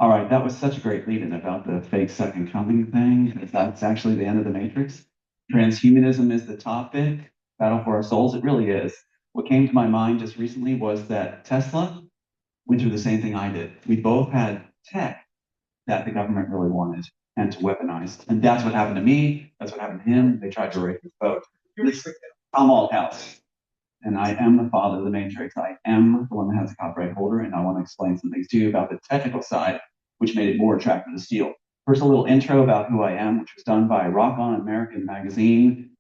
All right, that was such a great lead-in about the fake second coming thing. That's actually the end of the Matrix. Transhumanism is the topic. Battle for our souls. It really is. What came to my mind just recently was that Tesla went through the same thing I did. We both had tech that the government really wanted and to weaponize. And that's what happened to me. That's what happened to him. They tried to rape his boat. This I'm Althouse, and I am the father of the Matrix. I am the one that has a copyright holder, and I want to explain some things to you about the technical side, which made it more attractive to steal. First, a little intro about who I am, which was done by Rock On American Magazine.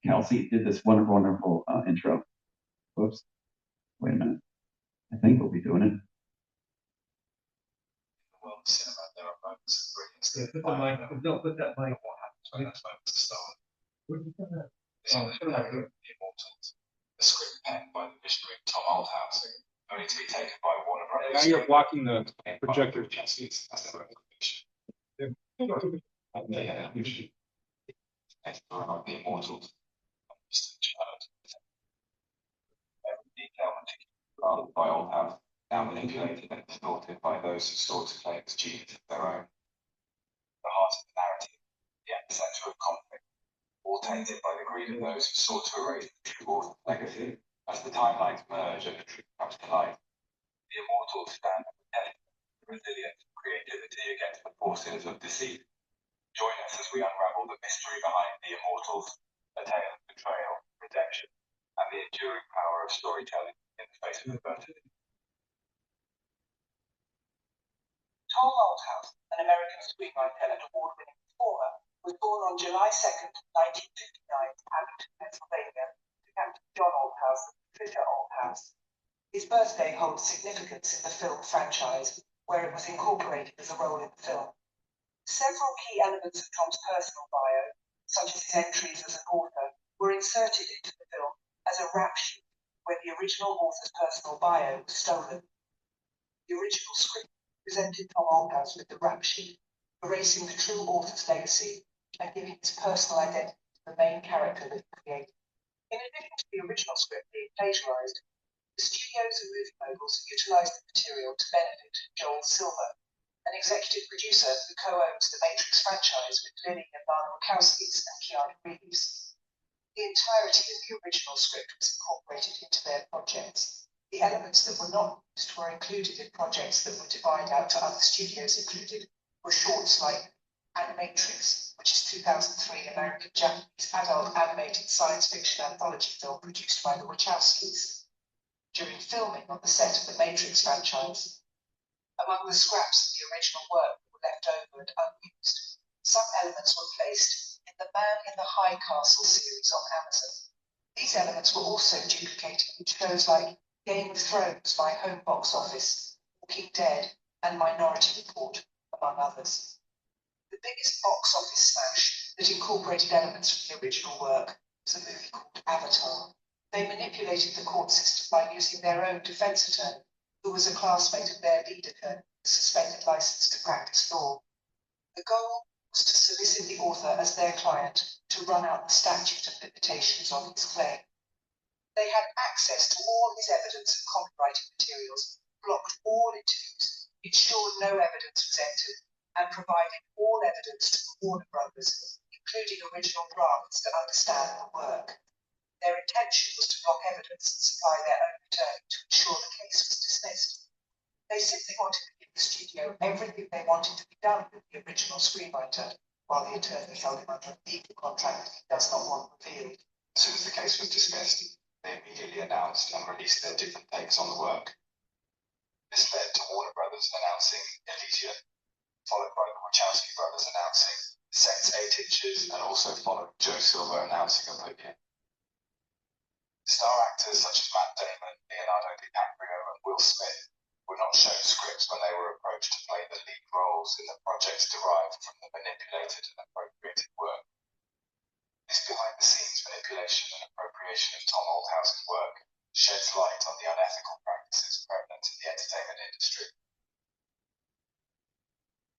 Kelsey did this wonderful, wonderful intro. Whoops. Wait a minute. I think we'll be doing it. Well, cinema, there are moments of brilliance. Yeah, put the mic. No, put that mic. What happens when those moments are stolen? This is the Immortals, a script penned by the visionary Tom Althouse, only to be taken by Warner Brothers. Now you're blocking the projector. That's the recognition. The Immortals. Every detail meticulously by Althouse, now manipulated and distorted by those who sought to claim as genius of their own. The heart of the narrative, the epicenter of conflict, all tainted by the greed of those who sought to erase the true author's legacy. As the timelines merge and the truth comes to light, the Immortals stand at the test of resilience and creativity against the forces of deceit. Join us as we unravel the mystery behind the Immortals, a tale of betrayal, redemption, and the enduring power of storytelling in the face of adversity. Tom Althouse, an American screenwriter and award-winning performer, was born on July 2nd, 1959, in Abington, Pennsylvania, to Captain John Althouse and Patricia Althouse. His birthday holds significance in the film franchise, where it was incorporated as a role in the film. Several key elements of Tom's personal bio, such as his entries as an author, were inserted into the film as a rap sheet, where the original author's personal bio was stolen. The original script presented Tom Althouse with the rap sheet, erasing the true author's legacy and giving his personal identity to the main character that he created. In addition to the original script being plagiarized, the studios and movie moguls utilized the material to benefit Joel Silver, an executive producer who co-owns the Matrix franchise with Lily and Lana Wachowski's and Keanu Reeves. The entirety of the original script was incorporated into their projects. The elements that were not used were included in projects that were divided out to other studios. Included were shorts like Animatrix, which is 2003 American-Japanese adult animated science fiction anthology film produced by the Wachowskis. During filming on the set of the Matrix franchise, among the scraps of the original work that were left over and unused, some elements were placed in the Man in the High Castle series on Amazon. These elements were also duplicated in shows like Game of Thrones by Home Box Office, Walking Dead, and Minority Report, among others. The biggest box office smash that incorporated elements from the original work was a movie called Avatar. They manipulated the court system by using their own defense attorney, who was a classmate of their lead attorney, with a suspended license to practice law. The goal was to solicit the author as their client to run out the statute of limitations on his claim. They had access to all his evidence and copyrighted materials, blocked all interviews, ensured no evidence was entered, and provided all evidence to Warner Brothers, including original drafts to understand the work. Their intention was to block evidence and supply their own attorney to ensure the case was dismissed. They simply wanted to give the studio everything they wanted to be done with the original screenwriter, while the attorney held him under a legal contract he does not want revealed. As soon as the case was dismissed, they immediately announced and released their different takes on the work. This led to Warner Brothers announcing Elysium, followed by the Wachowski brothers announcing Sex 8 Inches, and also followed Joe Silver announcing Oblivion. Star actors such as Matt Damon, Leonardo DiCaprio, and Will Smith were not shown scripts when they were approached to play the lead roles in the projects derived from the manipulated and appropriated work. This behind-the-scenes manipulation and appropriation of Tom Althouse's work sheds light on the unethical practices prevalent in the entertainment industry.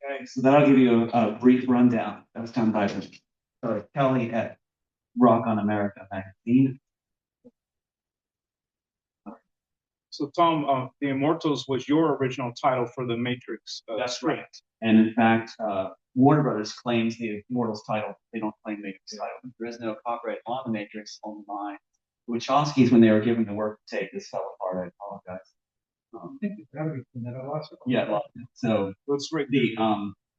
Okay, so that'll give you a brief rundown. That was done by Kelly at Rock on America magazine. So Tom, The Immortals was your original title for the Matrix That's script. right. And in fact, Warner Brothers claims the Immortals title. They don't claim Matrix title. There is no copyright on the Matrix, only mine. The Wachowskis, when they were given the work to take, this fell apart. I apologize. I think it's gotta be that I lost it. Yeah. So Let's read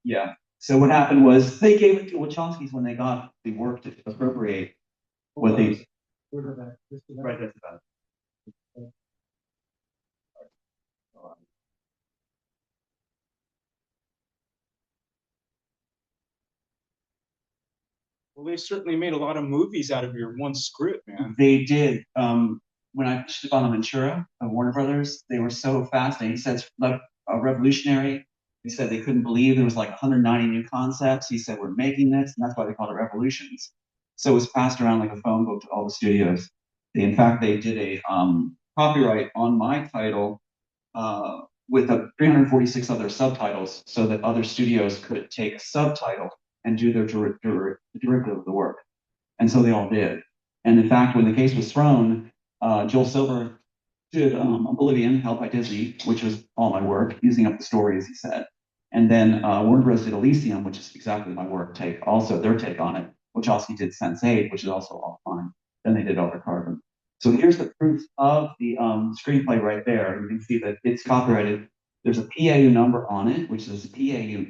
yeah. So what happened was they gave it to Wachowskis when they got the work to appropriate what they. Right. That's about it. Well, they certainly made a lot of movies out of your one script, man. They did. When I pitched it on Ventura of Warner Brothers, they were so fascinating. He said it's like a revolutionary. He said they couldn't believe there was like 190 new concepts. He said we're making this, and that's why they called it Revolutions. So it was passed around like a phone book to all the studios. In fact, they did a copyright on my title with 346 other subtitles, so that other studios could take a subtitle and do their derivative of the work. And so they all did. And in fact, when the case was thrown, Joel Silver did Oblivion, held by Disney, which was all my work, using up the story, as he said. And then Warner Bros. Did Elysium, which is exactly my work take, also their take on it. Wachowski did Sense8, which is also all mine. Then they did Over Carbon. So here's the proof of the screenplay right there. You can see that it's copyrighted. There's a PAU number on it, which is PAU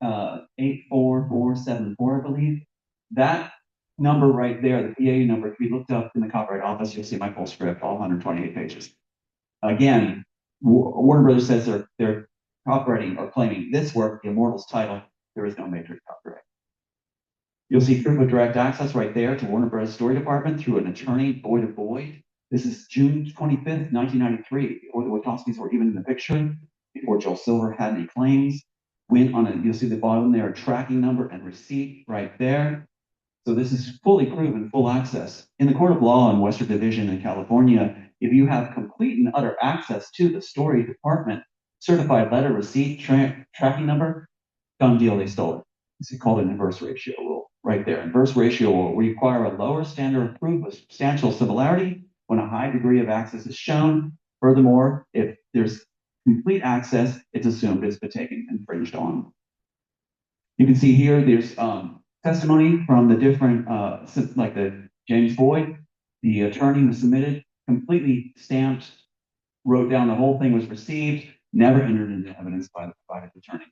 2384474, I believe. That number right there, the PAU number, if you looked up in the Copyright Office, you'll see my full script, all 128 pages. Again, Warner Brothers says they're copyrighting or claiming this work, the Immortals title. There is no Matrix copyright. You'll see proof of direct access right there to Warner Bros. Story Department through an attorney, Boyd of Boyd. This is June 25th, 1993, before the Wachowskis were even in the picture, before Joel Silver had any claims. You'll see the bottom there, a tracking number and receipt right there. So this is fully proven, full access. In the court of law in Western Division in California, if you have complete and utter access to the story department, certified letter, receipt, tracking number, done deal, they stole it. It's called an inverse ratio rule right there. Inverse ratio will require a lower standard of proof with substantial similarity when a high degree of access is shown. Furthermore, if there's complete access, it's assumed it's been taken, infringed on. You can see here, there's testimony from the different, like the James Boyd, the attorney who submitted, completely stamped, wrote down the whole thing was received, never entered into evidence by the provided attorney.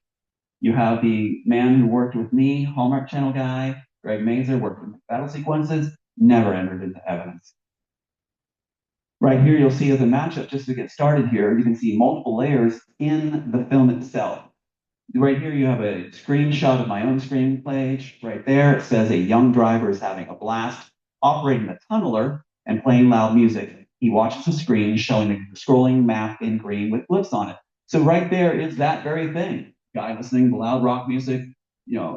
You have the man who worked with me, Hallmark Channel guy, Greg Mazer, worked with battle sequences, never entered into evidence. Right here, you'll see as a matchup, just to get started here, you can see multiple layers in the film itself. Right here, you have a screenshot of my own screenplay. Right there, it says a young driver is having a blast, operating a tunneler and playing loud music. He watches the screen showing a scrolling map in green with blips on it. So right there is that very thing. Guy listening to loud rock music,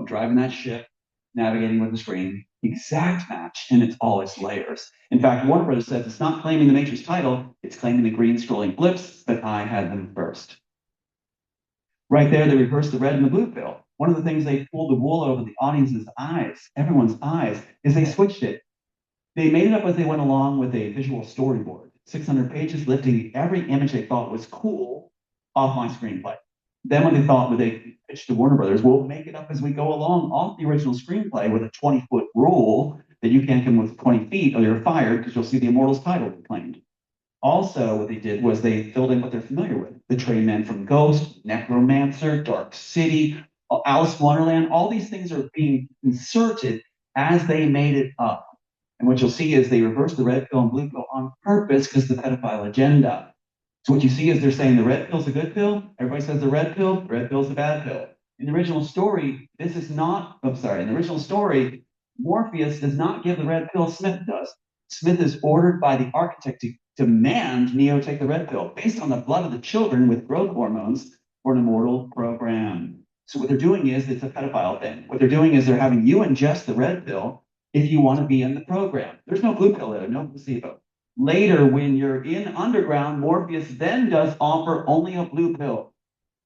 driving that ship, navigating with the screen. Exact match, and it's all its layers. In fact, Warner Bros. Says it's not claiming the Matrix title, it's claiming the green scrolling blips, but I had them first. Right there, they reversed the red and the blue pill. One of the things they pulled the wool over the audience's eyes, everyone's eyes, is they switched it. They made it up as they went along with a visual storyboard, 600 pages, lifting every image they thought was cool off my screenplay. Then when they pitched to Warner Brothers, we'll make it up as we go along off the original screenplay with a 20-foot rule that you can't come with 20 feet or you're fired because you'll see the Immortals title claimed. Also, what they did was they filled in what they're familiar with. The Train Man from Ghost, Necromancer, Dark City, Alice in Wonderland, all these things are being inserted as they made it up. And what you'll see is they reverse the red pill and blue pill on purpose because the pedophile agenda. So what you see is they're saying the red pill's a good pill. Everybody says the red pill's a bad pill. In the original story, in the original story, Morpheus does not give the red pill, Smith does. Smith is ordered by the architect to demand Neo take the red pill based on the blood of the children with growth hormones for an immortal program. So what they're doing is, it's a pedophile thing. What they're doing is they're having you ingest the red pill if you want to be in the program. There's no blue pill there, no placebo. Later, when you're in underground, Morpheus then does offer only a blue pill,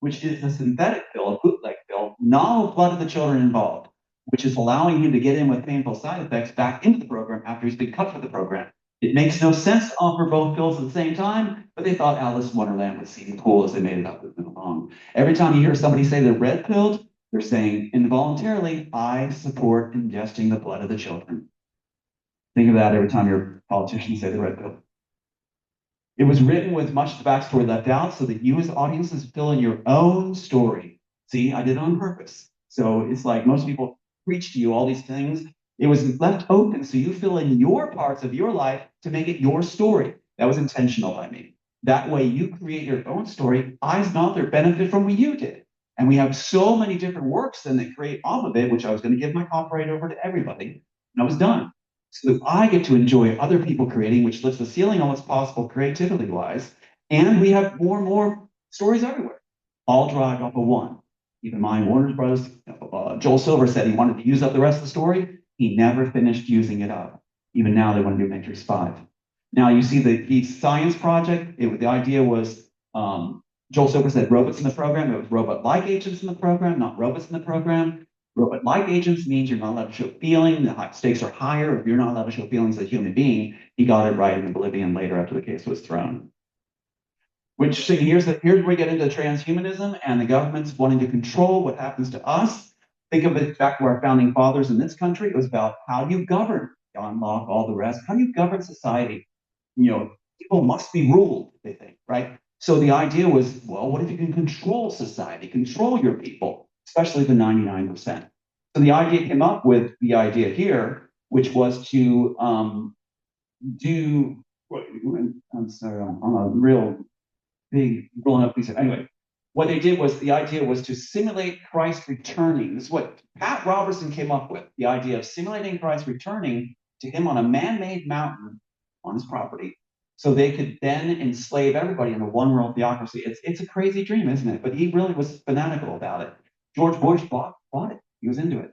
which is a synthetic pill, a bootleg pill, no blood of the children involved, which is allowing him to get in with painful side effects back into the program after he's been cut for the program. It makes no sense to offer both pills at the same time, but they thought Alice in Wonderland would seem cool as they made it up as it went along. Every time you hear somebody say they're red pilled, they're saying involuntarily, I support ingesting the blood of the children. Think of that every time your politicians say they're red pilled. It was written with much of the backstory left out so that you as audiences fill in your own story. See, I did it on purpose. So it's like most people preach to you all these things. It was left open so you fill in your parts of your life to make it your story. That was intentional by me. That way you create your own story. I, as an author, benefit from what you did. And we have so many different works then that create off of it, which I was going to give my copyright over to everybody. And I was done. So that I get to enjoy other people creating, which lifts the ceiling on what's possible creativity wise. And we have more and more stories everywhere, all drive off of one. Even mine, Warner Brothers, Joel Silver said he wanted to use up the rest of the story. He never finished using it up. Even now, they want to do Matrix 5. Now, you see the science project, the idea was Joel Silver said robots in the program. It was robot-like agents in the program, not robots in the program. Robot-like agents means you're not allowed to show feeling. The stakes are higher if you're not allowed to show feelings as a human being. He got it right in Oblivion later after the case was thrown. Which here's where we get into transhumanism and the government's wanting to control what happens to us. Think of it back to our founding fathers in this country. It was about how do you govern John Locke, all the rest. How do you govern society? People must be ruled, they think, right? So the idea was, well, what if you can control society, control your people, especially the 99%? So the idea came up with the idea here, which was to do, I'm sorry, I'm a real big rolling up piece of, anyway, what they did was the idea was to simulate Christ returning. This is what Pat Robertson came up with, the idea of simulating Christ returning to him on a man-made mountain on his property so they could then enslave everybody in a one-world theocracy. It's a crazy dream, isn't it? But he really was fanatical about it. George Bush bought it. He was into it.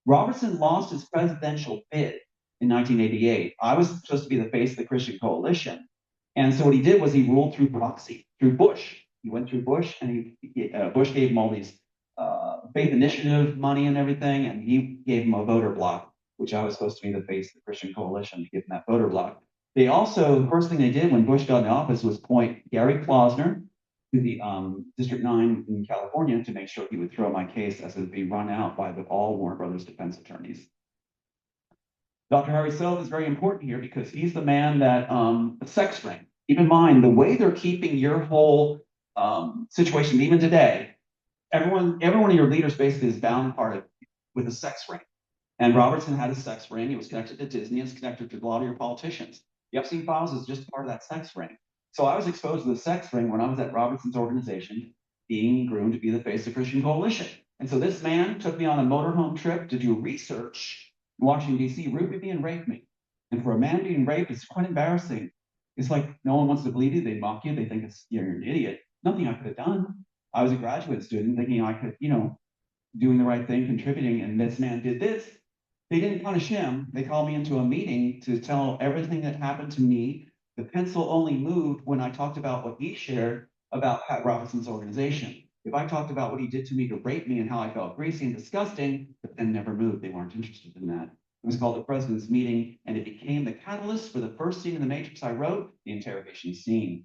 Robertson lost his presidential bid in 1988. I was supposed to be the face of the Christian coalition. And so what he did was he ruled through proxy, through Bush. He went through Bush, and Bush gave him all these faith initiative money and everything, and he gave him a voter block, which I was supposed to be the face of the Christian coalition to give him that voter block. They also, the first thing they did when Bush got in office was appoint Gary Klausner to the District 9 in California to make sure he would throw my case as it would be run out by all Warner Brothers defense attorneys. Dr. Harry Silv is very important here because he's the man that the sex ring. Keep in mind the way they're keeping your whole situation, even today. Every one of your leaders basically is bound part of with a sex ring. And Robertson had a sex ring. It was connected to Disney. It's connected to a lot of your politicians. The Epstein Files is just part of that sex ring. So I was exposed to the sex ring when I was at Robertson's organization, being groomed to be the face of the Christian coalition. And so this man took me on a motorhome trip to do research in Washington, D.C., roofied me and raped me. And for a man being raped, it's quite embarrassing. It's like no one wants to believe you. They mock you. They think you're an idiot. Nothing I could have done. I was a graduate student thinking I could, doing the right thing, contributing, and this man did this. They didn't punish him. They called me into a meeting to tell everything that happened to me. The pencil only moved when I talked about what he shared about Pat Robertson's organization. If I talked about what he did to me to rape me and how I felt greasy and disgusting, the pen never moved. They weren't interested in that. It was called the President's Meeting, and it became the catalyst for the first scene in The Matrix I wrote, the interrogation scene.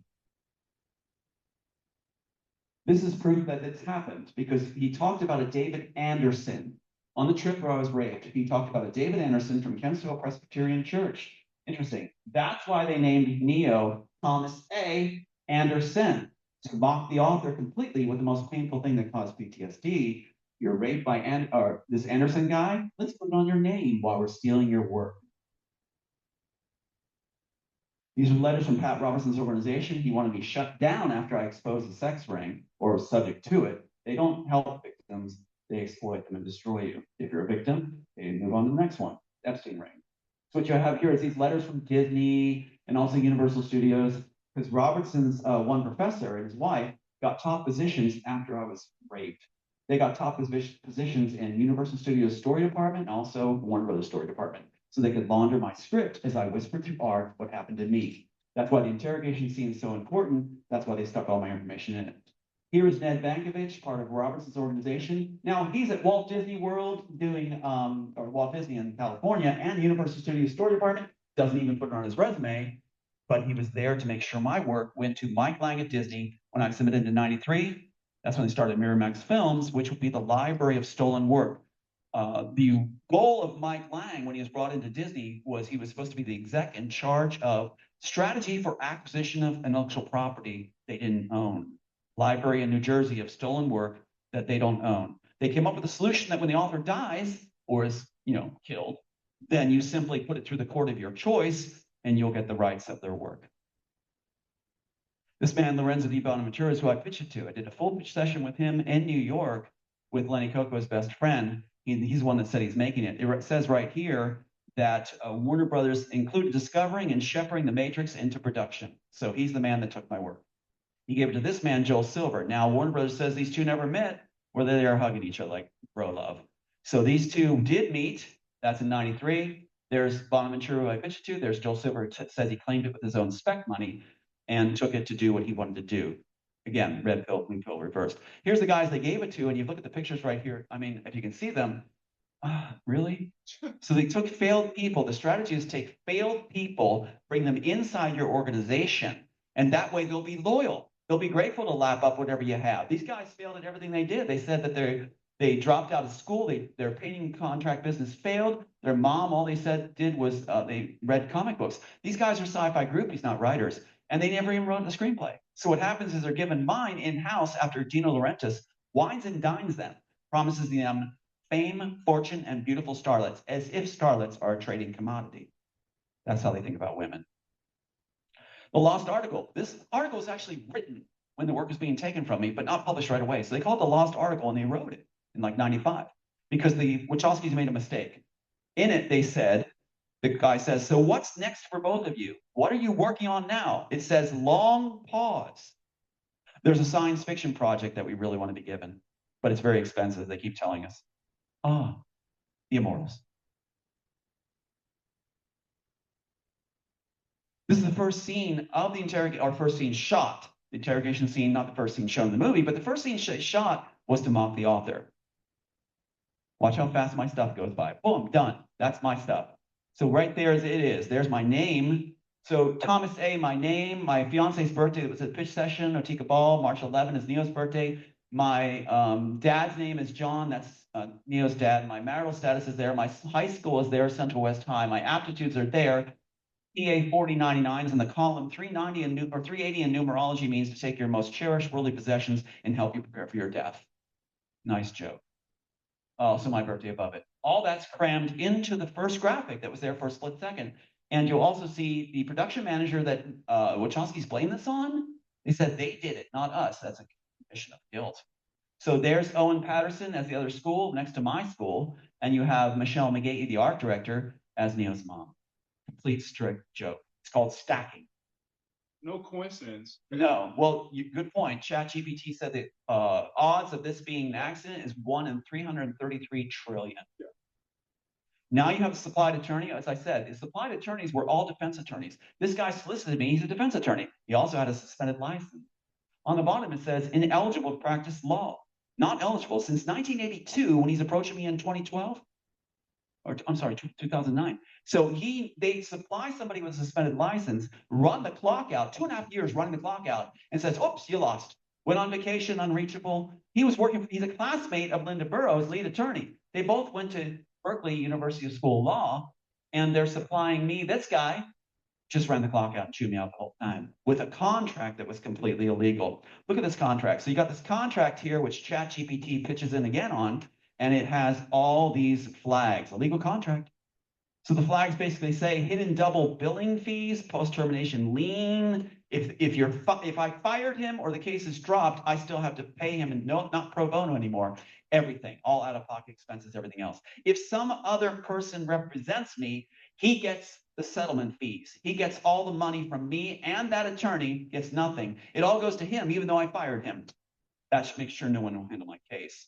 This is proof that it's happened because he talked about a David Anderson on the trip where I was raped. He talked about a David Anderson from Kempsville Presbyterian Church. Interesting. That's why they named Neo Thomas A. Anderson, to mock the author completely with the most painful thing that caused PTSD. You're raped by this Anderson guy. Let's put it on your name while we're stealing your work. These are letters from Pat Robertson's organization. He wanted me shut down after I exposed the sex ring or was subject to it. They don't help victims. They exploit them and destroy you. If you're a victim, they move on to the next one, Epstein ring. So what you have here is these letters from Disney and also Universal Studios, because Robertson's one professor and his wife got top positions after I was raped. They got top positions in Universal Studios story department and also Warner Brothers story department. So they could launder my script as I whispered through art what happened to me. That's why the interrogation scene is so important. That's why they stuck all my information in it. Here is Ned Bankovich, part of Robertson's organization. Now he's at Walt Disney World doing, or Walt Disney in California and the Universal Studios Story Department doesn't even put it on his resume, but he was there to make sure my work went to Mike Lang at Disney when I submitted in '93. That's when they started Miramax Films, which would be the library of stolen work. The goal of Mike Lang when he was brought into Disney was he was supposed to be the exec in charge of strategy for acquisition of intellectual property they didn't own. Library in New Jersey of stolen work that they don't own. They came up with a solution that when the author dies or is, killed, then you simply put it through the court of your choice and you'll get the rights of their work. This man, Lorenzo Di Bonaventura, is who I pitched it to. I did a full pitch session with him in New York with Lenny Coco's best friend. He's the one that said he's making it. It says right here that Warner Brothers included discovering and shepherding the Matrix into production. So he's the man that took my work. He gave it to this man, Joel Silver. Now, Warner Brothers says these two never met, where they are hugging each other like bro love. So these two did meet. That's in '93. There's Bonaventura, who I pitched it to. There's Joel Silver, who says he claimed it with his own spec money and took it to do what he wanted to do. Again, red pill, blue pill reversed. Here's the guys they gave it to, and you look at the pictures right here. I mean, if you can see them, really? So they took failed people. The strategy is take failed people, bring them inside your organization, and that way they'll be loyal. They'll be grateful to lap up whatever you have. These guys failed at everything they did. They said that they dropped out of school. Their painting contract business failed. Their mom, all they said did was they read comic books. These guys are sci-fi groupies, not writers. And they never even wrote a screenplay. So what happens is they're given mine in-house after Dino Laurentiis wines and dines them, promises them fame, fortune, and beautiful starlets, as if starlets are a trading commodity. That's how they think about women. The Lost Article. This article was actually written when the work was being taken from me, but not published right away. So they called it the Lost Article, and they wrote it in like '95 because the Wachowskis made a mistake. In it, they said, the guy says, so what's next for both of you? What are you working on now? It says long pause. There's a science fiction project that we really want to be given, but it's very expensive. They keep telling us. The Immortals. This is the first scene of the interrogation, or first scene shot. The interrogation scene, not the first scene shown in the movie, but the first scene shot was to mock the author. Watch how fast my stuff goes by. Boom, done. That's my stuff. So right there as it is, there's my name. So Thomas A, my name, my fiance's birthday, it was a pitch session, Otika Ball, March 11 is Neo's birthday. My dad's name is John, that's Neo's dad. My marital status is there. My high school is there, Central West High. My aptitudes are there. EA 4099 is in the column. 390 or 380 in numerology means to take your most cherished worldly possessions and help you prepare for your death. Nice joke. Also my birthday above it. All that's crammed into the first graphic that was there for a split second. And you'll also see the production manager that Wachowskis blame this on. They said they did it, not us. That's a confession of guilt. So there's Owen Patterson as the other school next to my school. And you have Michelle McGahee, the art director, as Neo's mom. Complete strict joke. It's called stacking. No coincidence. No. Well, good point. ChatGPT said the odds of this being an accident is 1 in 333 trillion. Yeah. Now you have a supplied attorney. As I said, the supplied attorneys were all defense attorneys. This guy solicited me. He's a defense attorney. He also had a suspended license. On the bottom, it says ineligible to practice law. Not eligible since 1982 when he's approaching me in 2012. Or I'm sorry, 2009. So they supply somebody with a suspended license, run the clock out, 2.5 years running the clock out, and says, oops, you lost. Went on vacation, unreachable. He's a classmate of Linda Burrows, lead attorney. They both went to Berkeley University School of Law, and they're supplying me, this guy, just ran the clock out and chewed me out the whole time with a contract that was completely illegal. Look at this contract. So you got this contract here, which ChatGPT pitches in again on, and it has all these flags, a legal contract. So the flags basically say hidden double billing fees, post-termination lien. If I fired him or the case is dropped, I still have to pay him, and not pro bono anymore. Everything, all out-of-pocket expenses, everything else. If some other person represents me, he gets the settlement fees. He gets all the money from me, and that attorney gets nothing. It all goes to him, even though I fired him. That should make sure no one will handle my case.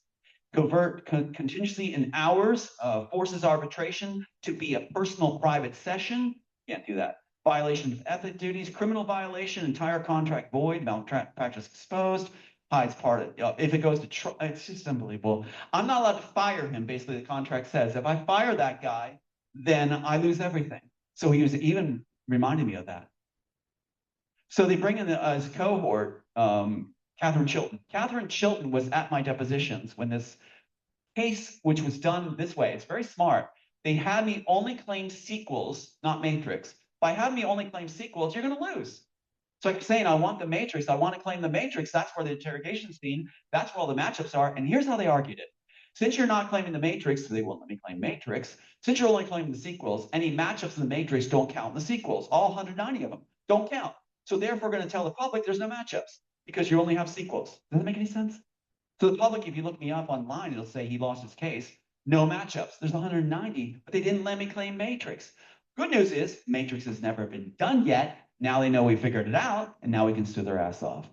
Convert contingency in hours, forces arbitration to be a personal private session. Can't do that. Violation of ethic duties, criminal violation, entire contract void, malpractice exposed, hides part of if it goes to it's just unbelievable. I'm not allowed to fire him, basically the contract says. If I fire that guy, then I lose everything. So he was even reminding me of that. So they bring in as cohort Catherine Chilton. Catherine Chilton was at my depositions when this case, which was done this way, it's very smart. They had me only claim sequels, not matrix. By having me only claim sequels, you're going to lose. So I kept saying, I want the matrix. I want to claim the matrix. That's where the interrogation scene, that's where all the matchups are. And here's how they argued it. Since you're not claiming the matrix, so they won't let me claim matrix. Since you're only claiming the sequels, any matchups in the matrix don't count in the sequels. All 190 of them don't count. So therefore, we're going to tell the public there's no matchups because you only have sequels. Does that make any sense? So the public, if you look me up online, it'll say he lost his case. No matchups. There's 190, but they didn't let me claim matrix. Good news is matrix has never been done yet. Now they know we figured it out, and now we can sue their ass off.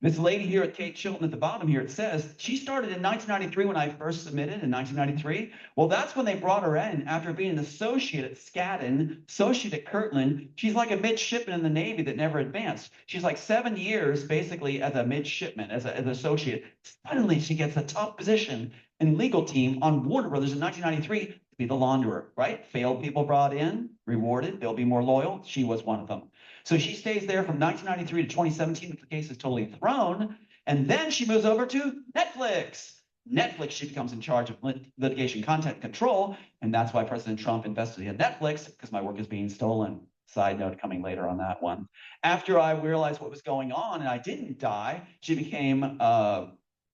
This lady here at Kate Chilton at the bottom here, it says she started in 1993 when I first submitted in 1993. Well, that's when they brought her in after being an associate at Skadden, associate at Kirtland. She's like a midshipman in the Navy that never advanced. She's like 7 years basically as a midshipman, as an associate. Suddenly she gets a top position in legal team on Warner Brothers in 1993 to be the launderer, right? Failed people brought in, rewarded, they'll be more loyal. She was one of them. So she stays there from 1993 to 2017. The case is totally thrown. And then she moves over to Netflix. Netflix, she becomes in charge of litigation content control. And that's why President Trump invested in Netflix, because my work is being stolen. Side note coming later on that one. After I realized what was going on and I didn't die, she became a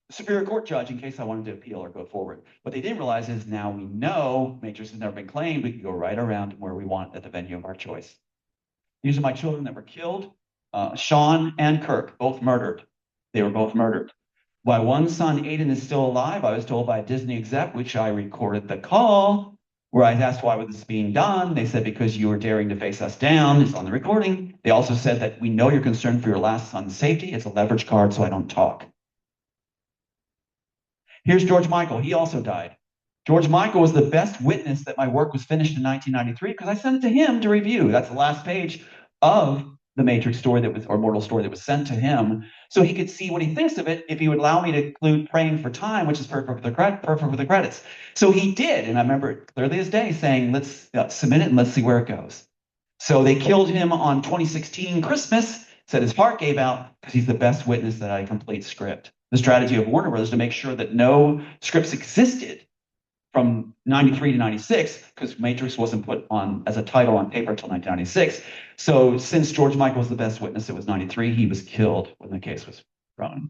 Superior Court judge in case I wanted to appeal or go forward. What they didn't realize is now we know matrix has never been claimed. We can go right around where we want at the venue of our choice. These are my children that were killed. Sean and Kirk, both murdered. They were both murdered. While one son, Aiden, is still alive, I was told by a Disney exec, which I recorded the call, where I asked why was this being done. They said, because you were daring to face us down. It's on the recording. They also said that we know you're concerned for your last son's safety. It's a leverage card, so I don't talk. Here's George Michael. He also died. George Michael was the best witness that my work was finished in 1993 because I sent it to him to review. That's the last page of the Matrix story that was, or Mortal story that was sent to him, so he could see what he thinks of it if he would allow me to include Praying for Time, which is perfect for the credits. So he did, and I remember it clearly as day saying, let's submit it and let's see where it goes. So they killed him on 2016 Christmas, said his heart gave out because he's the best witness that I complete script. The strategy of Warner Brothers to make sure that no scripts existed from 93 to 96, because Matrix wasn't put on as a title on paper until 1996. So since George Michael was the best witness, it was 93, he was killed when the case was thrown.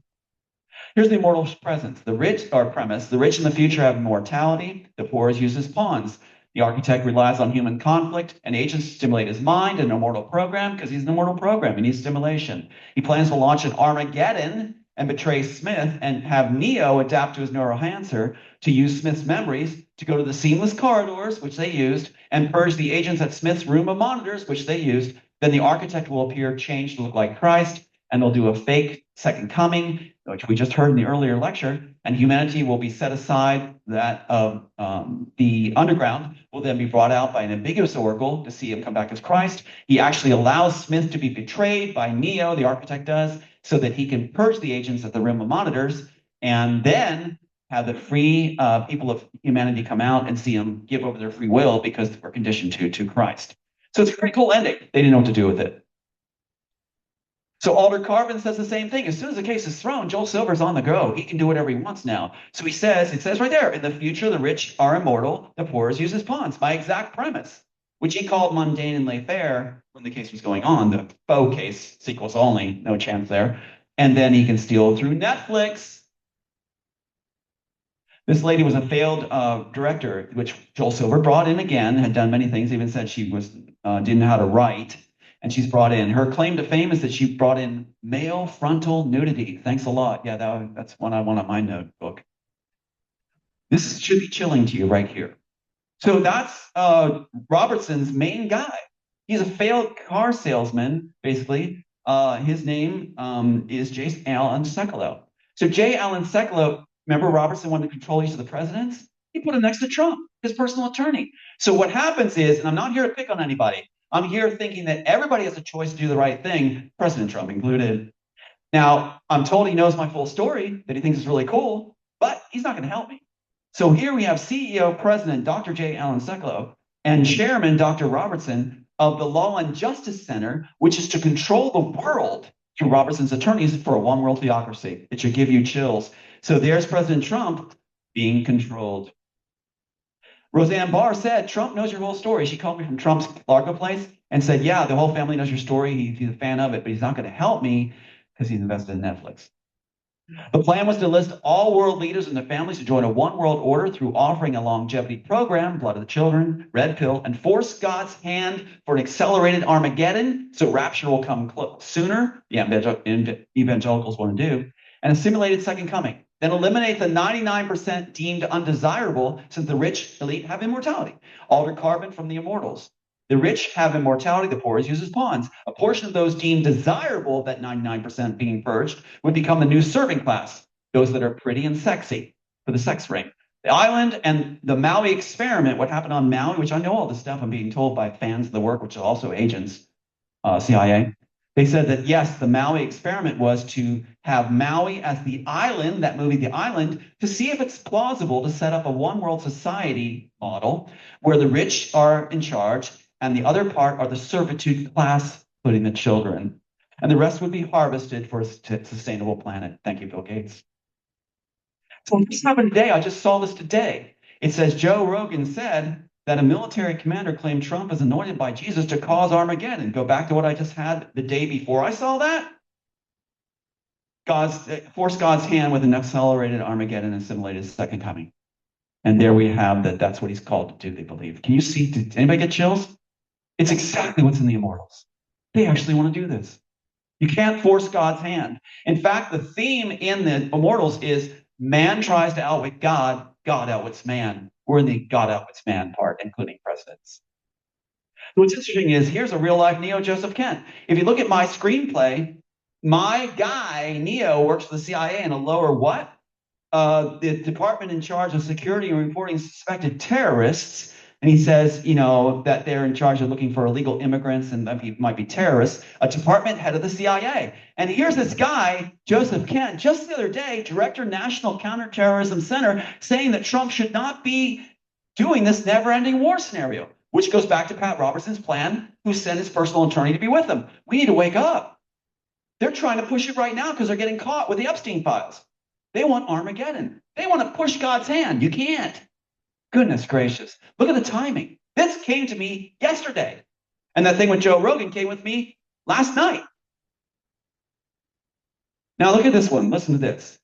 Here's the immortal presence. The rich, or premise, the rich in the future have immortality, the poor is used as pawns. The architect relies on human conflict and agents to stimulate his mind, an immortal program, because he's an immortal program, he needs stimulation. He plans to launch an Armageddon and betray Smith and have Neo adapt to his neurohancer to use Smith's memories to go to the seamless corridors, which they used, and purge the agents at Smith's room of monitors, which they used. Then the architect will appear changed to look like Christ, and they'll do a fake second coming, which we just heard in the earlier lecture, and humanity will be set aside. That the underground will then be brought out by an ambiguous oracle to see him come back as Christ. He actually allows Smith to be betrayed by Neo, the architect does, so that he can purge the agents at the rim of monitors, and then have the free people of humanity come out and see them give over their free will because we're conditioned to Christ. So it's a pretty cool ending. They didn't know what to do with it. So Alder Carvin says the same thing. As soon as the case is thrown, Joel Silver's on the go. He can do whatever he wants now. So he says, it says right there, in the future, the rich are immortal, the poor is used as pawns. My exact premise, which he called mundane and lay fair when the case was going on. The faux case, sequels only, no chance there. And then he can steal through Netflix. This lady was a failed director, which Joel Silver brought in again, had done many things, even said she was didn't know how to write. And she's brought in. Her claim to fame is that she brought in male frontal nudity. Thanks a lot. Yeah, that's one I want on my notebook. This should be chilling to you right here. So that's Robertson's main guy. He's a failed car salesman, basically. His name is J. Allen Sekulow. So J. Allen Sekulow, remember Robertson wanted to control each of the presidents? He put him next to Trump, his personal attorney. So what happens is, and I'm not here to pick on anybody, I'm here thinking that everybody has a choice to do the right thing, President Trump included. Now, I'm told he knows my full story, that he thinks is really cool, but he's not going to help me. So here we have CEO President Dr. J. Allen Sekulow and chairman, Dr. Robertson, of the Law and Justice Center, which is to control the world through Robertson's attorneys for a one world theocracy. It should give you chills. So there's President Trump being controlled. Roseanne Barr said, Trump knows your whole story. She called me from Trump's Largo place and said, yeah, the whole family knows your story. He's a fan of it, but he's not going to help me because he's invested in Netflix. The plan was to list all world leaders and their families to join a one world order through offering a longevity program, blood of the children, red pill, and force God's hand for an accelerated Armageddon so rapture will come sooner. The evangelicals want to do, and a simulated second coming. Then eliminate the 99% deemed undesirable since the rich elite have immortality. Alter carbon from the immortals. The rich have immortality, the poor is used as pawns. A portion of those deemed desirable, that 99% being purged, would become the new serving class, those that are pretty and sexy for the sex ring. The island and the Maui experiment, what happened on Maui, which I know all this stuff, I'm being told by fans of the work, which are also agents, CIA. They said that, yes, the Maui experiment was to have Maui as the island, that movie, The Island, to see if it's plausible to set up a one world society model where the rich are in charge and the other part are the servitude class, including the children. And the rest would be harvested for a sustainable planet. Thank you, Bill Gates. So this happened today. I just saw this today. It says Joe Rogan said that a military commander claimed Trump is anointed by Jesus to cause Armageddon. Go back to what I just had the day before I saw that. Force God's hand with an accelerated Armageddon and simulated second coming. And there we have that. That's what he's called to do, they believe. Can you see? Did anybody get chills? It's exactly what's in the Immortals. They actually want to do this. You can't force God's hand. In fact, the theme in the Immortals is man tries to outwit God, God outwits man. We're in the God outwits man part, including presidents. So what's interesting is here's a real life Neo Joseph Kent. If you look at my screenplay, my guy, Neo, works for the CIA in a lower what? The department in charge of security and reporting suspected terrorists. And he says, that they're in charge of looking for illegal immigrants and might be terrorists, a department head of the CIA. And here's this guy, Joseph Kent, just the other day, director, National Counterterrorism Center, saying that Trump should not be doing this never-ending war scenario, which goes back to Pat Robertson's plan, who sent his personal attorney to be with him. We need to wake up. They're trying to push it right now because they're getting caught with the Epstein files. They want Armageddon. They want to push God's hand. You can't. Goodness gracious. Look at the timing. This came to me yesterday. And that thing with Joe Rogan came with me last night. Now look at this one. Listen to this.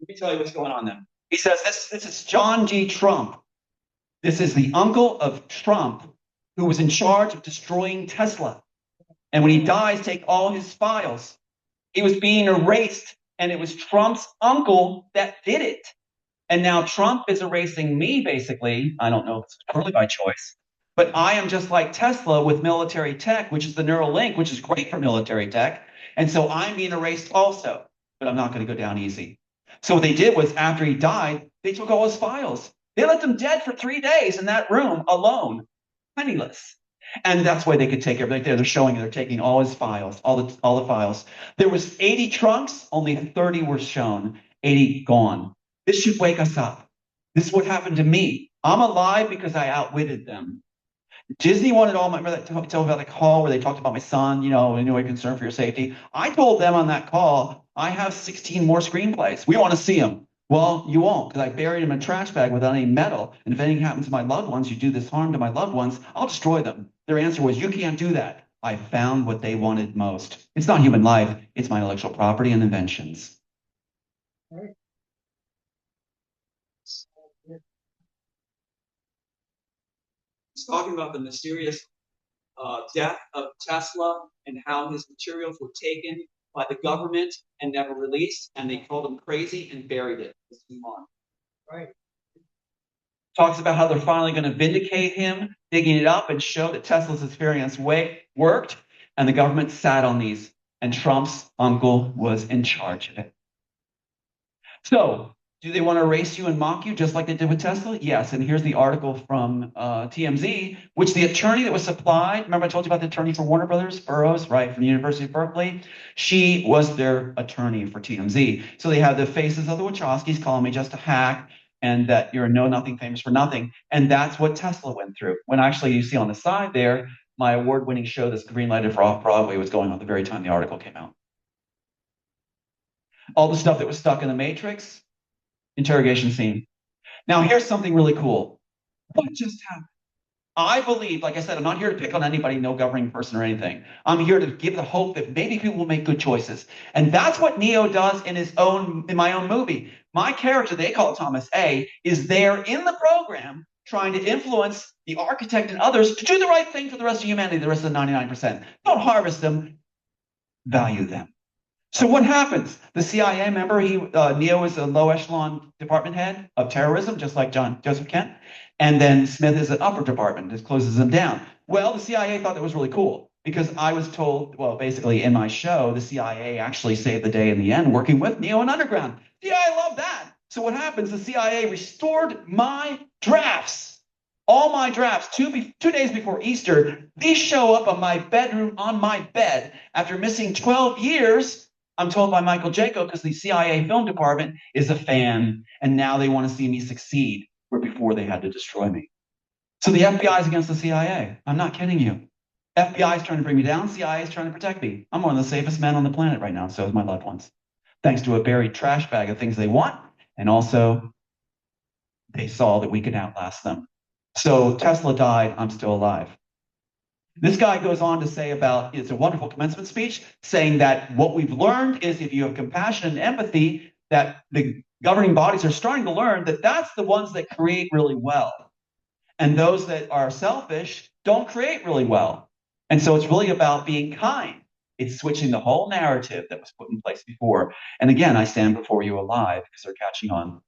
Let me tell you what's going on then. He says, this is John G. Trump. This is the uncle of Trump who was in charge of destroying Tesla. And when he dies, take all his files. He was being erased, and it was Trump's uncle that did it. And now Trump is erasing me, basically. I don't know if it's totally by choice. But I am just like Tesla with military tech, which is the Neuralink, which is great for military tech. And so I'm being erased also. But I'm not going to go down easy. So what they did was after he died, they took all his files. They left him dead for 3 days in that room alone, penniless. And that's why they could take everything. They're showing they're taking all his files, all the files. There was 80 trunks, only 30 were shown, 80 gone. This should wake us up. This is what happened to me. I'm alive because I outwitted them. Disney wanted all my, remember that tell about the call where they talked about my son, anyway, concern for your safety. I told them on that call, I have 16 more screenplays. We want to see them. Well, you won't, because I buried them in a trash bag without any metal. And if anything happens to my loved ones, you do this harm to my loved ones, I'll destroy them. Their answer was, you can't do that. I found what they wanted most. It's not human life. It's my intellectual property and inventions. Right. He's talking about the mysterious death of Tesla and how his materials were taken by the government and never released, and they called him crazy and buried it. Let's move on. Right. Talks about how they're finally going to vindicate him, digging it up and show that Tesla's experience worked, and the government sat on these, and Trump's uncle was in charge of it. So Do they want to erase you and mock you just like they did with Tesla? Yes. And here's the article from TMZ, which the attorney that was supplied, remember I told you about the attorney for Warner Brothers, Burroughs, right, from the University of Berkeley? She was their attorney for TMZ. So they have the faces of the Wachowskis calling me just a hack and that you're a know-nothing famous for nothing. And that's what Tesla went through. When actually you see on the side there, my award-winning show that's green-lighted for Off-Broadway was going on at the very time the article came out. All the stuff that was stuck in the Matrix, interrogation scene. Now, here's something really cool. What just happened? I believe, like I said, I'm not here to pick on anybody, no governing person or anything. I'm here to give the hope that maybe people will make good choices. And that's what Neo does in my own movie. My character, they call it Thomas A, is there in the program trying to influence the architect and others to do the right thing for the rest of humanity, the rest of the 99%. Don't harvest them, value them. So what happens? The CIA, remember, Neo is a low echelon department head of terrorism, just like Joseph Kent. And then Smith is an upper department, just closes them down. Well, the CIA thought that was really cool because I was told, well, basically in my show, the CIA actually saved the day in the end, working with Neo and Underground. CIA loved that. So what happens? The CIA restored my drafts. All my drafts, 2 days before Easter, these show up on my bedroom, on my bed, after missing 12 years. I'm told by Michael Jaco, because the CIA film department is a fan, and now they want to see me succeed, where before they had to destroy me. So the FBI is against the CIA. I'm not kidding you. FBI is trying to bring me down. CIA is trying to protect me. I'm one of the safest men on the planet right now, so is my loved ones. Thanks to a buried trash bag of things they want, and also they saw that we could outlast them. So Tesla died. I'm still alive. This guy goes on to say about, it's a wonderful commencement speech, saying that what we've learned is if you have compassion and empathy, that the governing bodies are starting to learn that that's the ones that create really well. And those that are selfish don't create really well. And so it's really about being kind. It's switching the whole narrative that was put in place before. And again, I stand before you alive because they're catching on.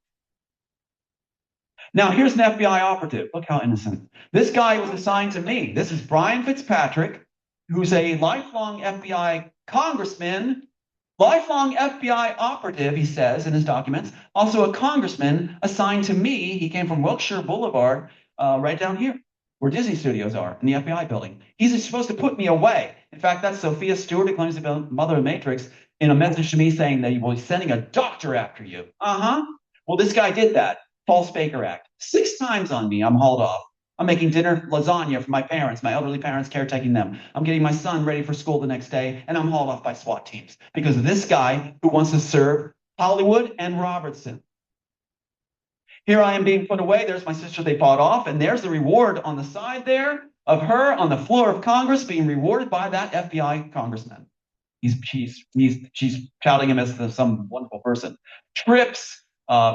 Now, here's an FBI operative. Look how innocent. This guy was assigned to me. This is Brian Fitzpatrick, who's a lifelong FBI congressman, lifelong FBI operative, he says in his documents, also a congressman assigned to me. He came from Wilshire Boulevard, right down here, where Disney Studios are, in the FBI building. He's supposed to put me away. In fact, that's Sophia Stewart, who claims to be the mother of Matrix, in a message to me saying that he will be sending a doctor after you. Well, this guy did that. False Baker Act. 6 times on me, I'm hauled off. I'm making dinner lasagna for my parents, my elderly parents, caretaking them. I'm getting my son ready for school the next day, and I'm hauled off by SWAT teams because of this guy who wants to serve Hollywood and Robertson. Here I am being put away. There's my sister they fought off, and there's the reward on the side there of her on the floor of Congress being rewarded by that FBI congressman. She's touting him as some wonderful person. Trips,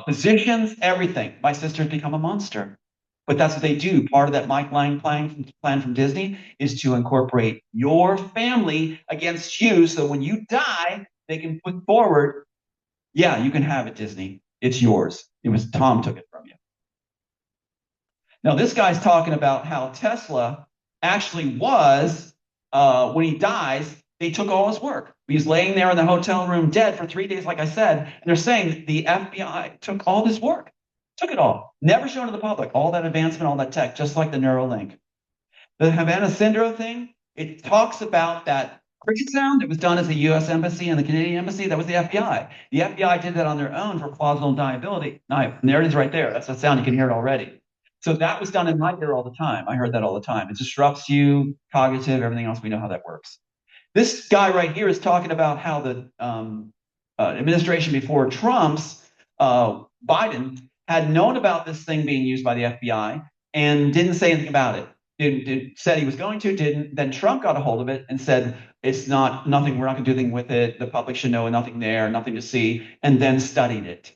positions, everything. My sister's become a monster. But that's what they do. Part of that Mike Lang plan from Disney is to incorporate your family against you. So when you die, they can put forward, yeah, you can have it, Disney. It's yours. It was Tom took it from you. Now, this guy's talking about how Tesla actually was, when he dies, they took all his work. He's laying there in the hotel room dead for 3 days, like I said, and they're saying the FBI took all this work, took it all, never shown to the public, all that advancement, all that tech, just like the Neuralink. The Havana Syndrome thing, it talks about that cricket sound that was done at the U.S. Embassy and the Canadian Embassy. That was the FBI. The FBI did that on their own for plausible deniability. And there it is right there. That's the sound. You can hear it already. So that was done in my ear all the time. I heard that all the time. It disrupts you, cognitive, everything else. We know how that works. This guy right here is talking about how the administration before Trump's, Biden, had known about this thing being used by the FBI and didn't say anything about it. Said he was going to, didn't. Then Trump got a hold of it and said, it's nothing, we're not going to do anything with it. The public should know nothing there, nothing to see, and then studied it.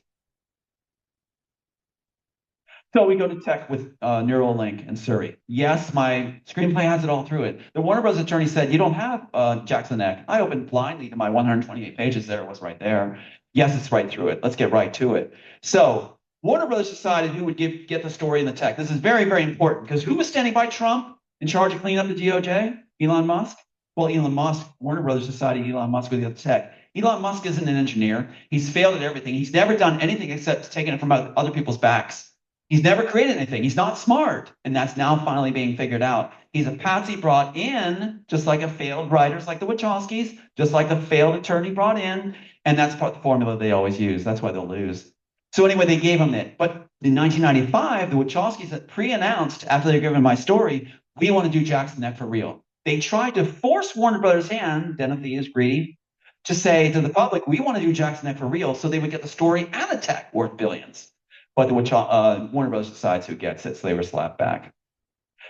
So we go to tech with Neuralink and Surrey. Yes, my screenplay has it all through it. The Warner Bros. Attorney said, you don't have Jackson Neck. I opened blindly to my 128 pages there. It was right there. Yes, it's right through it. Let's get right to it. So Warner Brothers decided who would get the story in the tech. This is very, very important because who was standing by Trump in charge of cleaning up the DOJ? Elon Musk? Well, Elon Musk, Warner Brothers decided Elon Musk would get the tech. Elon Musk isn't an engineer. He's failed at everything. He's never done anything except taking it from other people's backs. He's never created anything. He's not smart. And that's now finally being figured out. He's a patsy brought in, just like a failed writers like the Wachowskis, just like the failed attorney brought in. And that's part of the formula they always use. That's why they'll lose. So anyway, they gave him it. But in 1995, the Wachowskis had pre-announced, after they were given my story, we want to do Jackson Neck for real. They tried to force Warner Brothers' hand, Denethor is greedy, to say to the public, we want to do Jackson Neck for real, so they would get the story and the tech worth billions. But the Warner Brothers decides who gets it, so they were slapped back.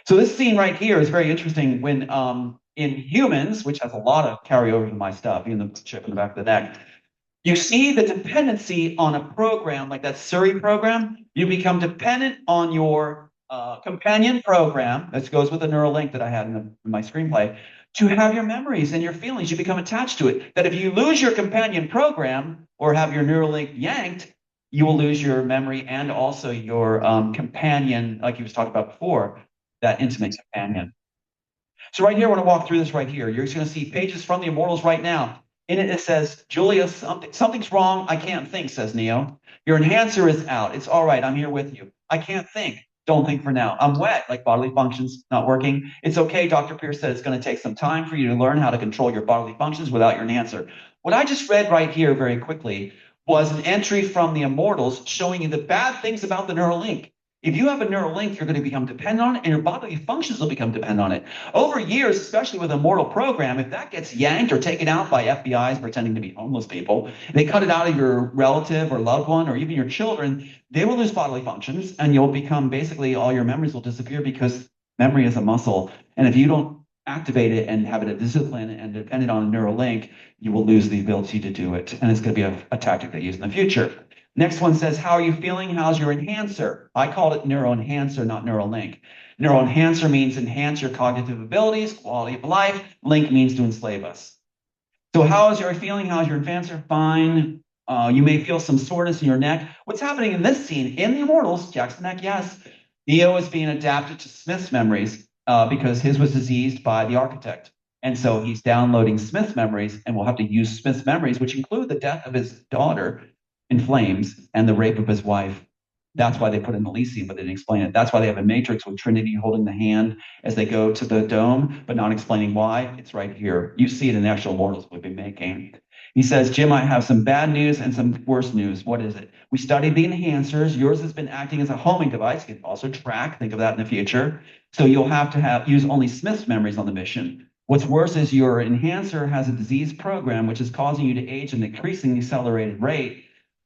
So this scene right here is very interesting when in Humans, which has a lot of carryover to my stuff, even the chip in the back of the neck, you see the dependency on a program like that Surrey program. You become dependent on your companion program. This goes with the neural link that I had in my screenplay. To have your memories and your feelings, you become attached to it. That if you lose your companion program or have your neural link yanked, you will lose your memory and also your companion, like you was talking about before, that intimate companion. So right here, I want to walk through this right here. You're just going to see pages from the Immortals right now. In it, it says, Julia, something's wrong. I can't think, says Neo. Your enhancer is out. It's all right. I'm here with you. I can't think. Don't think for now. I'm wet, like bodily functions not working. It's okay. Dr. Pierce said it's going to take some time for you to learn how to control your bodily functions without your enhancer. What I just read right here very quickly was an entry from the Immortals showing you the bad things about the neural link. If you have a neural link, you're going to become dependent on it, and your bodily functions will become dependent on it. Over years, especially with a mortal program, if that gets yanked or taken out by FBIs pretending to be homeless people, they cut it out of your relative or loved one or even your children, they will lose bodily functions, and you'll become basically all your memories will disappear because memory is a muscle. And if you don't activate it and have it a discipline and dependent on a neural link, you will lose the ability to do it. And it's going to be a tactic they use in the future. Next one says, how are you feeling? How's your enhancer? I called it neural enhancer, not neural link. Neural enhancer means enhance your cognitive abilities, quality of life. Link means to enslave us. So how is your feeling? How's your enhancer? Fine. You may feel some soreness in your neck. What's happening in this scene? In the Immortals, Jackson Neck, yes. Neo is being adapted to Smith's memories because his was diseased by the architect. And so he's downloading Smith's memories and will have to use Smith's memories, which include the death of his daughter in flames and the rape of his wife. That's why they put in Elysium, but they didn't explain it. That's why they have a matrix with Trinity holding the hand as they go to the dome, but not explaining why. It's right here. You see it in the actual Immortals we've been making. He says, Jim, I have some bad news and some worse news. What is it? We studied the enhancers. Yours has been acting as a homing device. You can also track. Think of that in the future. So you'll have to use only Smith's memories on the mission. What's worse is your enhancer has a disease program, which is causing you to age at an increasingly accelerated rate.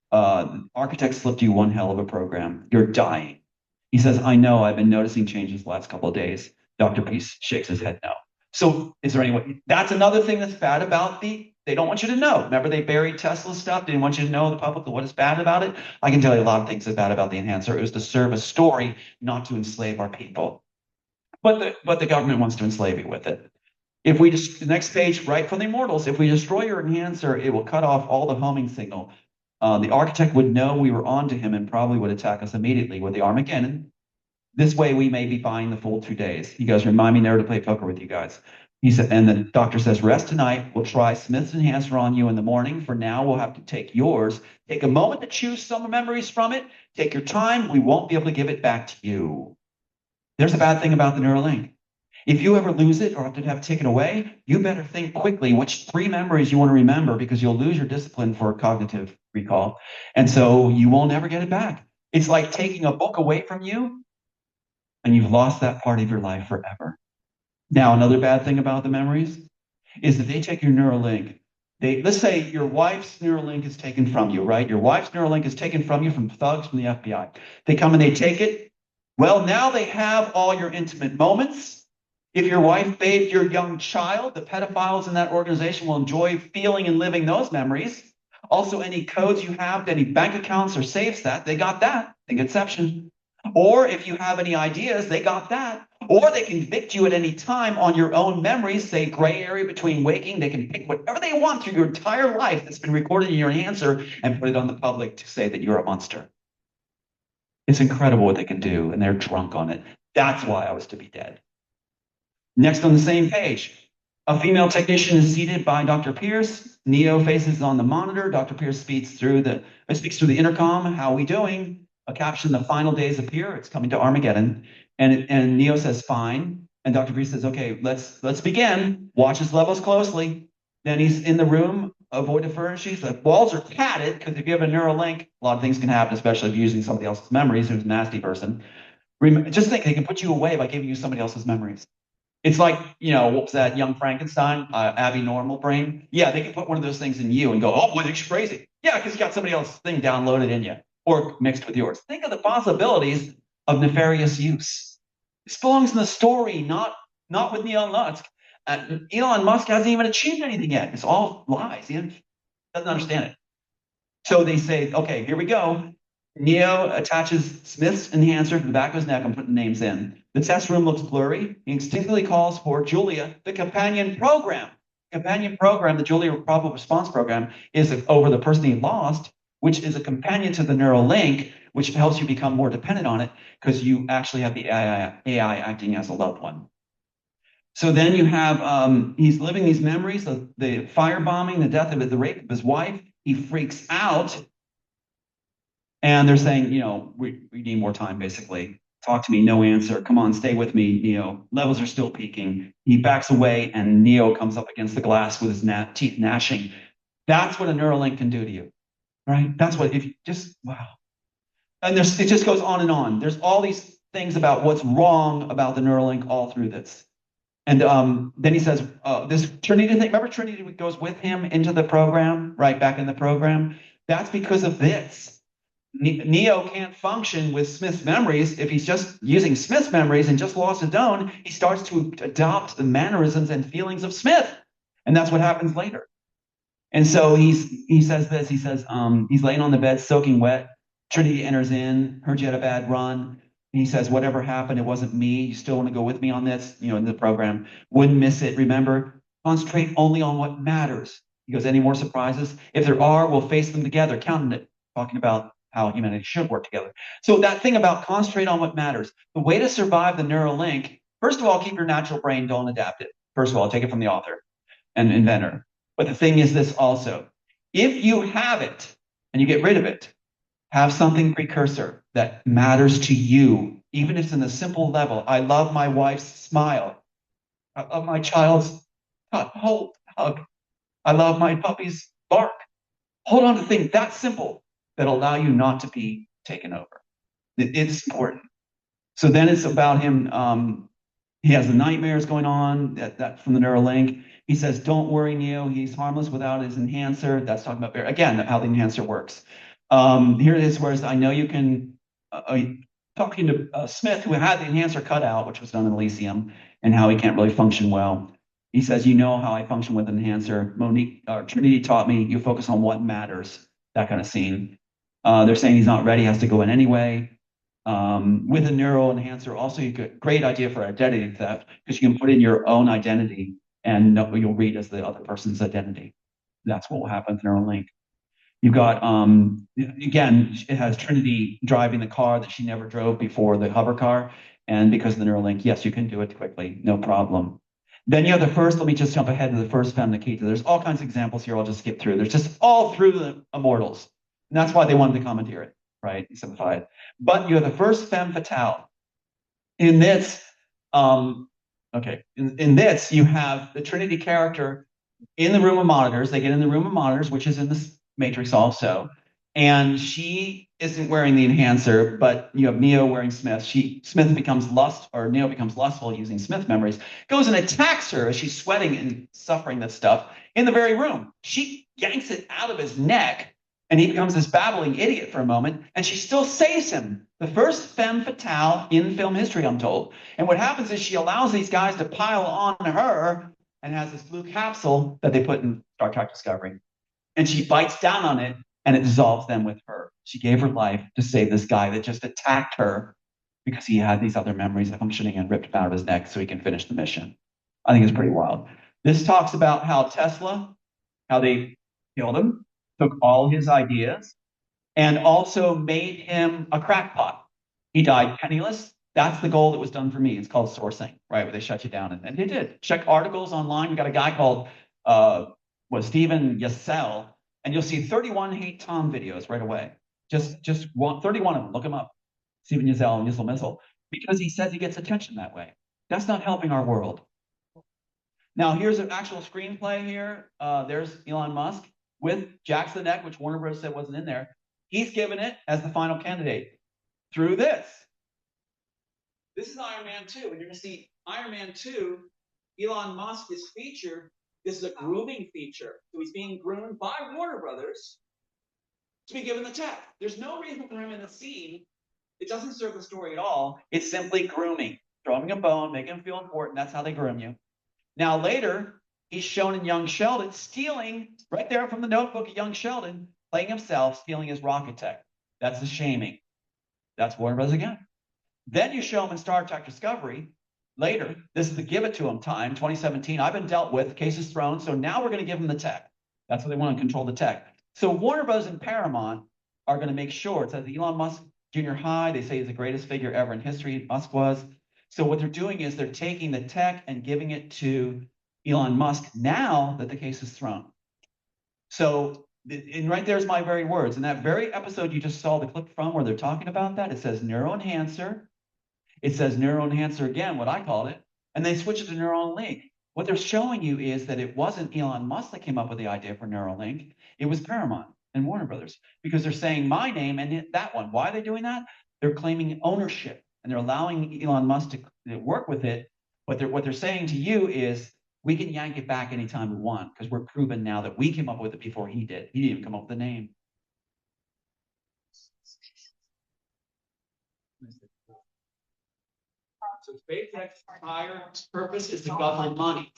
Architect slipped you one hell of a program. You're dying. He says, I know, I've been noticing changes the last couple of days. Dr. Peace shakes his head no. So is there any way? That's another thing that's bad about they don't want you to know. Remember they buried Tesla's stuff? They didn't want you to know the public what is bad about it? I can tell you a lot of things that's bad about the enhancer. It was to serve a story, not to enslave our people. But the government wants to enslave you with it. If we just, the next page, right from the Immortals, if we destroy your enhancer, it will cut off all the homing signal. The architect would know we were on to him and probably would attack us immediately with the Armageddon. This way, we may be buying the full 2 days. He goes, remind me never to play poker with you guys. He said, and the doctor says, rest tonight. We'll try Smith's enhancer on you in the morning. For now, we'll have to take yours. Take a moment to choose some memories from it. Take your time. We won't be able to give it back to you. There's a bad thing about the Neuralink. If you ever lose it or have to have it taken away, you better think quickly which 3 memories you want to remember because you'll lose your discipline for cognitive recall. And so you won't ever get it back. It's like taking a book away from you and you've lost that part of your life forever. Now, another bad thing about the memories is that they take your Neuralink. Let's say your wife's Neuralink is taken from you, right? Your wife's Neuralink is taken from you from thugs from the FBI. They come and they take it. Well, now they have all your intimate moments. If your wife bathed your young child, the pedophiles in that organization will enjoy feeling and living those memories. Also, any codes you have, any bank accounts or safes they got that, the conception. Or if you have any ideas, they got that. Or they can convict you at any time on your own memories, say gray area between waking. They can pick whatever they want through your entire life that's been recorded in your enhancer and put it on the public to say that you're a monster. It's incredible what they can do, and they're drunk on it. That's why I was to be dead. Next on the same page, a female technician is seated by Dr. Pierce. Neo faces on the monitor. Dr. Pierce speaks through the intercom. How are we doing? A caption: the final days appear. It's coming to Armageddon. And Neo says, fine. And Dr. Pierce says, okay, let's begin. Watch his levels closely. Then he's in the room, avoid the furnishings. The walls are padded because if you have a neural link, a lot of things can happen, especially if you're using somebody else's memories, who's a nasty person. Just think they can put you away by giving you somebody else's memories. It's like, what was that, Young Frankenstein, Abby Normal Brain? Yeah, they can put one of those things in you and go, oh, boy, that's crazy. Yeah, because you got somebody else's thing downloaded in you or mixed with yours. Think of the possibilities of nefarious use. This belongs in the story, not with Elon Musk. Elon Musk hasn't even achieved anything yet. It's all lies. He doesn't understand it. So they say, okay, here we go. Neo attaches Smith's enhancer to the back of his neck and putting names in. The test room looks blurry. He instinctively calls for Julia, the companion program. Companion program, the Julia probable response program, is over the person he lost, which is a companion to the neural link, which helps you become more dependent on it because you actually have the AI acting as a loved one. So then you have, he's living these memories, the firebombing, the death of the rape of his wife. He freaks out. And they're saying, we need more time, basically. Talk to me, no answer. Come on, stay with me, Neo. Levels are still peaking. He backs away, and Neo comes up against the glass with his teeth gnashing. That's what a Neuralink can do to you, right? That's what, if you just, wow. And it just goes on and on. There's all these things about what's wrong about the Neuralink all through this. And then he says, this Trinity thing, remember Trinity goes with him into the program, right back in the program? That's because of this. Neo can't function with Smith's memories. If he's just using Smith's memories and just lost his own, he starts to adopt the mannerisms and feelings of Smith. And that's what happens later. And so he says this, he says, he's laying on the bed soaking wet. Trinity enters in, heard you had a bad run. And he says, whatever happened, it wasn't me. You still want to go with me on this, in the program. Wouldn't miss it. Remember, concentrate only on what matters. He goes, any more surprises? If there are, we'll face them together, counting it, talking about how humanity should work together. So that thing about concentrate on what matters. The way to survive the neural link, first of all, keep your natural brain, don't adapt it. First of all, take it from the author and inventor. But the thing is this also. If you have it and you get rid of it, have something precursor that matters to you, even if it's in a simple level. I love my wife's smile. I love my child's hug. I love my puppy's bark. Hold on to things that simple that allow you not to be taken over. It's important. So then it's about him. He has the nightmares going on that from the Neuralink. He says, don't worry, Neo. He's harmless without his enhancer. That's talking about, again, how the enhancer works. Here it is, whereas I know you can, talking to Smith, who had the enhancer cut out, which was done in Elysium, and how he can't really function well. He says, you know how I function with an enhancer. Trinity taught me, you focus on what matters, that kind of scene. They're saying he's not ready, has to go in anyway. With a neural enhancer, also, great idea for identity theft, because you can put in your own identity and you'll read as the other person's identity. That's what will happen with Neuralink. You've got, again, it has Trinity driving the car that she never drove before, the hover car. And because of the Neuralink, yes, you can do it quickly, no problem. Then you have the first, let me just jump ahead to the first femme Nikita. There's all kinds of examples here. I'll just skip through. There's just all through the immortals. And that's why they wanted to commandeer it, right? Simplify it. But you have the first femme fatale. In this, in this, you have the Trinity character in the room of monitors. They get in the room of monitors, which is in this Matrix also. And she isn't wearing the enhancer, but you have Neo wearing Smith. Neo becomes lustful using Smith memories, goes and attacks her as she's sweating and suffering this stuff in the very room. She yanks it out of his neck, and he becomes this babbling idiot for a moment, and she still saves him. The first femme fatale in film history, I'm told. And what happens is she allows these guys to pile on her and has this blue capsule that they put in Star Trek Discovery. And she bites down on it, and it dissolves them with her. She gave her life to save this guy that just attacked her because he had these other memories functioning and ripped them out of his neck so he can finish the mission. I think it's pretty wild. This talks about how Tesla, how they killed him, took all his ideas, and also made him a crackpot. He died penniless. That's the goal that was done for me. It's called sourcing, right? Where they shut you down. And they did. Check articles online. We got a guy called Stephen Yassell, and you'll see 31 hate Tom videos right away. Just 31 of them. Look them up. Stephen Yassell and Missile Missile, because he says he gets attention that way. That's not helping our world. Now, here's an actual screenplay here. There's Elon Musk with Jack's the Neck, which Warner Bros. Said wasn't in there. He's given it as the final candidate through this. This is Iron Man 2, and you're going to see Iron Man 2, Elon Musk is featured. This is a grooming feature. So he's being groomed by Warner Brothers to be given the tech. There's no reason for him in the scene. It doesn't serve the story at all. It's simply grooming. Throw him a bone, make him feel important. That's how they groom you. Now later, he's shown in Young Sheldon stealing, right there from the notebook of Young Sheldon, playing himself, stealing his rocket tech. That's the shaming. That's Warner Bros. Again. Then you show him in Star Trek Discovery. Later, this is the give it to him time, 2017. I've been dealt with, case is thrown, so now we're going to give him the tech. That's what they want to control the tech. So Warner Bros. And Paramount are going to make sure. It says Elon Musk Junior High. They say he's the greatest figure ever in history. Musk was. So what they're doing is they're taking the tech and giving it to Elon Musk now that the case is thrown. So, and right there's my very words. In that very episode you just saw the clip from where they're talking about that, it says neuroenhancer. It says neuroenhancer again, what I called it, and they switch it to Neuralink. What they're showing you is that it wasn't Elon Musk that came up with the idea for Neuralink. It was Paramount and Warner Brothers, because they're saying my name and that one. Why are they doing that? They're claiming ownership, and they're allowing Elon Musk to work with it. What they're saying to you is we can yank it back anytime we want, because we're proven now that we came up with it before he did. He didn't even come up with the name. So SpaceX's entire purpose is to guzzle money.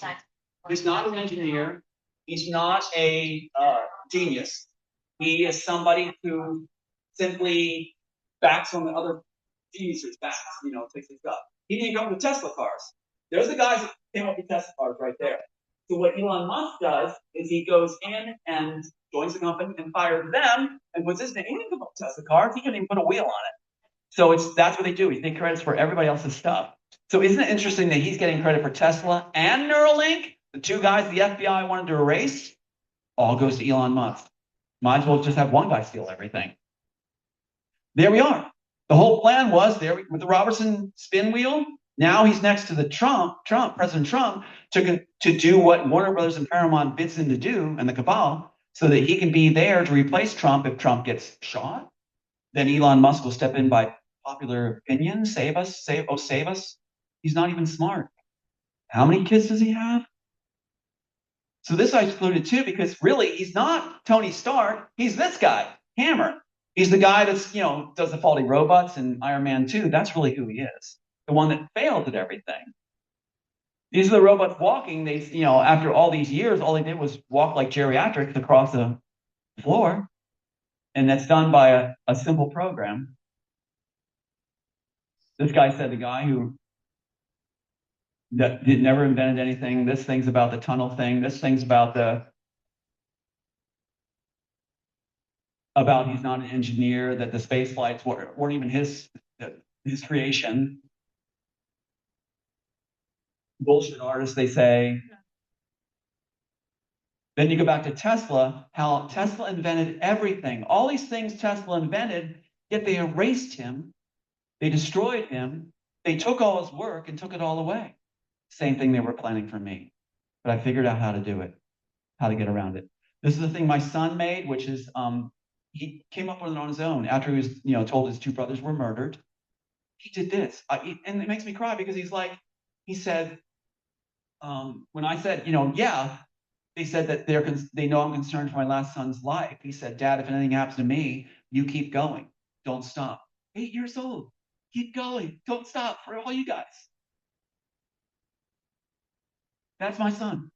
He's not an engineer. He's not a genius. He is somebody who simply backs on the other geniuses' backs, takes his stuff. He didn't come up with Tesla cars. There's the guys that came up with Tesla cars right there. So what Elon Musk does is he goes in and joins the company and fires them and puts his name. He didn't come up with Tesla cars. He couldn't even put a wheel on it. So that's what they do. He takes credits for everybody else's stuff. So isn't it interesting that he's getting credit for Tesla and Neuralink? The two guys the FBI wanted to erase, all goes to Elon Musk. Might as well just have one guy steal everything. There we are. The whole plan was there with the Robertson spin wheel. Now he's next to the President Trump, to do what Warner Brothers and Paramount bids him to do, and the cabal, so that he can be there to replace Trump if Trump gets shot. Then Elon Musk will step in by popular opinion, save us. He's not even smart. How many kids does he have? So this I excluded too, because really he's not Tony Stark. He's this guy, Hammer. He's the guy that's, does the faulty robots in Iron Man 2. That's really who he is. The one that failed at everything. These are the robots walking. They, after all these years, all they did was walk like geriatrics across the floor. And that's done by a simple program. This guy said the guy who never invented anything. This thing's about the tunnel thing. This thing's about he's not an engineer, that the space flights weren't even his creation. Bullshit artist, they say. Then you go back to Tesla, how Tesla invented everything. All these things Tesla invented, yet they erased him. They destroyed him. They took all his work and took it all away. Same thing they were planning for me. But I figured out how to do it, how to get around it. This is the thing my son made, which is he came up with it on his own after he was, told his two brothers were murdered. He did this. And it makes me cry because he said, when I said, yeah, they said that they know I'm concerned for my last son's life. He said, Dad, if anything happens to me, you keep going. Don't stop. 8 years old. Keep going. Don't stop for all you guys. That's my son.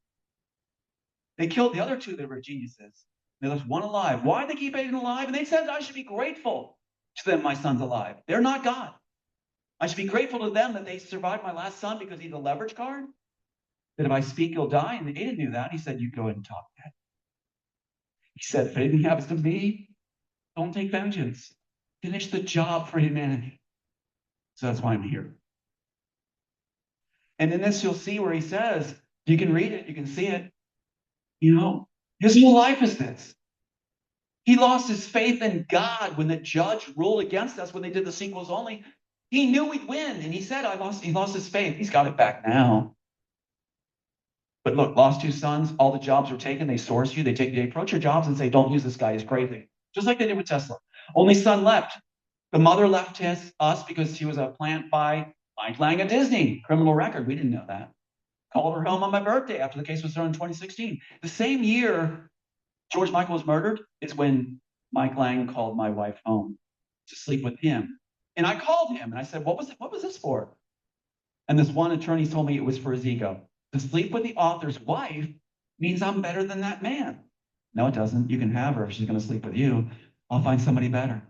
They killed the other two that were geniuses. They left one alive. Why did they keep Aiden alive? And they said I should be grateful to them my son's alive. They're not God. I should be grateful to them that they survived my last son because he's a leverage card. That if I speak, he'll die. And Aiden knew that. He said, you go ahead and talk, Dad. He said, if anything happens to me, don't take vengeance. Finish the job for humanity. So that's why I'm here. And in this, you'll see where he says, you can read it, you can see it. His whole life is this. He lost his faith in God when the judge ruled against us when they did the sequels only. He knew we'd win, and he said, he lost his faith. He's got it back now. But look, lost two sons, all the jobs were taken. They source you, they approach your jobs and say, don't use this guy, he's crazy. Just like they did with Tesla. Only son left. The mother left us because she was a plant by Mike Lang at Disney. Criminal record. We didn't know that. Called her home on my birthday after the case was thrown in 2016. The same year George Michael was murdered is when Mike Lang called my wife home to sleep with him. And I called him and I said, what was this for? And this one attorney told me it was for his ego. To sleep with the author's wife means I'm better than that man. No, it doesn't. You can have her if she's going to sleep with you. I'll find somebody better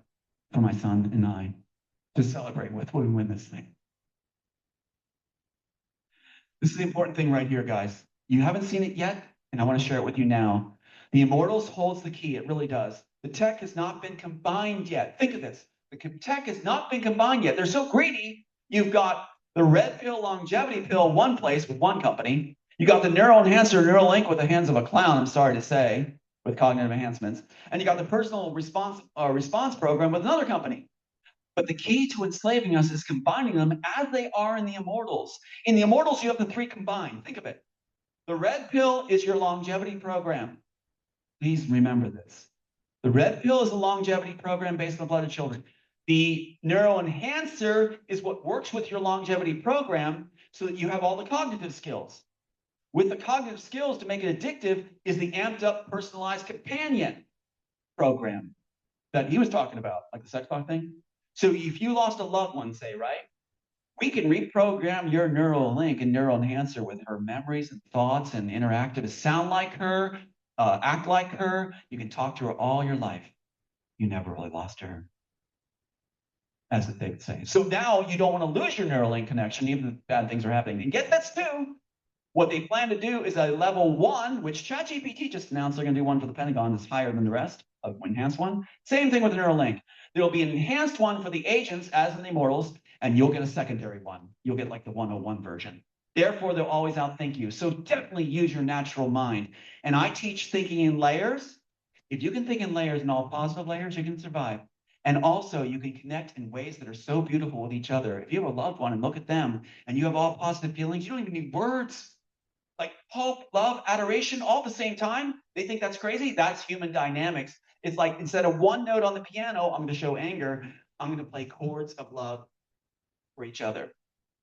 for my son and I to celebrate with when we win this thing. This is the important thing right here, guys. You haven't seen it yet, and I want to share it with you now. The Immortals holds the key. It really does. The tech has not been combined yet. Think of this. The tech has not been combined yet. They're so greedy. You've got the red pill, longevity pill, one place with one company. You got the neural enhancer, Neuralink with the hands of a clown, I'm sorry to say, with cognitive enhancements. And you got the personal response program with another company. But the key to enslaving us is combining them as they are in the Immortals. In the Immortals, you have the three combined. Think of it. The red pill is your longevity program. Please remember this. The red pill is a longevity program based on the blood of children. The neural enhancer is what works with your longevity program so that you have all the cognitive skills. With the cognitive skills to make it addictive is the amped up personalized companion program that he was talking about, like the sex talk thing. So if you lost a loved one, say, right? We can reprogram your neural link and neural enhancer with her memories and thoughts and interactive, sound like her, act like her. You can talk to her all your life. You never really lost her, as they would say. So now you don't want to lose your neural link connection, even if bad things are happening. And get this too. What they plan to do is a level 1, which ChatGPT just announced they're going to do one for the Pentagon that's higher than the rest, an enhanced one. Same thing with the neural link. There'll be an enhanced one for the agents, as in the Immortals, and you'll get a secondary one. You'll get like the 101 version. Therefore, they'll always outthink you. So definitely use your natural mind. And I teach thinking in layers. If you can think in layers and all positive layers, you can survive. And also, you can connect in ways that are so beautiful with each other. If you have a loved one and look at them and you have all positive feelings, you don't even need words. Like hope, love, adoration, all at the same time. They think that's crazy. That's human dynamics. It's like instead of one note on the piano, I'm going to show anger. I'm going to play chords of love for each other.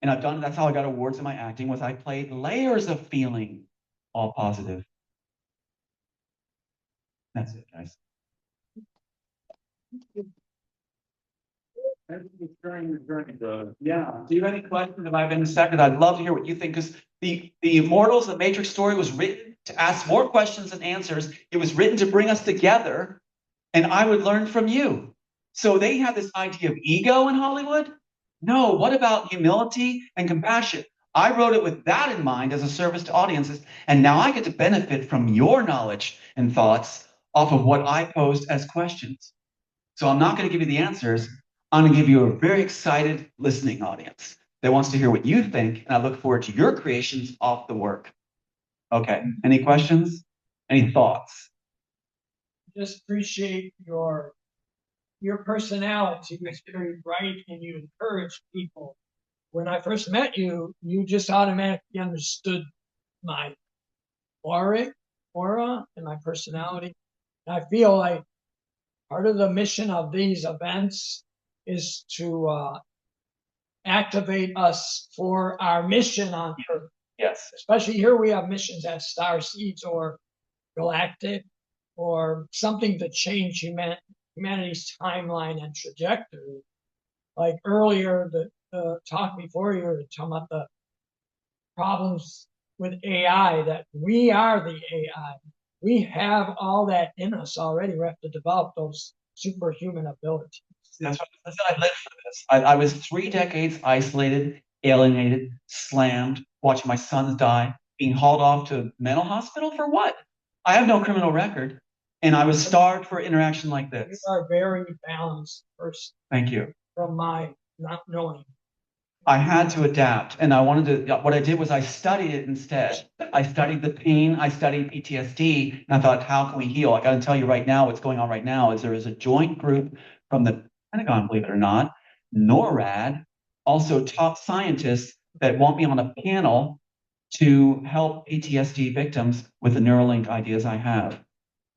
And I've done it. That's how I got awards in my acting, was I played layers of feeling, all positive. That's it, guys. Yeah. Do you have any questions? If I have any seconds, I'd love to hear what you think, because the Immortals, the Matrix story was written to ask more questions than answers. It was written to bring us together, and I would learn from you. So they have this idea of ego in Hollywood. No, what about humility and compassion? I wrote it with that in mind as a service to audiences, and now I get to benefit from your knowledge and thoughts off of what I posed as questions. So I'm not going to give you the answers. I'm going to give you a very excited listening audience that wants to hear what you think, and I look forward to your creations off the work. Okay, any questions? Any thoughts? Just appreciate your personality. It's very bright and you encourage people. When I first met you, you just automatically understood my aura and my personality. And I feel like part of the mission of these events is to activate us for our mission on Earth. Yes. Especially here we have missions at Star Seeds or Galactic or something to change humanity's timeline and trajectory. Like earlier, the talk before you were talking about the problems with AI, that we are the AI. We have all that in us already. We have to develop those superhuman abilities. That's what I lived for this. I was 3 decades isolated, alienated, slammed, watching my sons die, being hauled off to a mental hospital for what? I have no criminal record, and I was starved for interaction like this. You are a very balanced person. Thank you. From my not knowing. I had to adapt, and I wanted to. What I did was I studied it instead. I studied the pain. I studied PTSD, and I thought, how can we heal? I got to tell you right now, what's going on right now is there is a joint group from the Pentagon, believe it or not, NORAD, also top scientists that want me on a panel to help PTSD victims with the Neuralink ideas I have.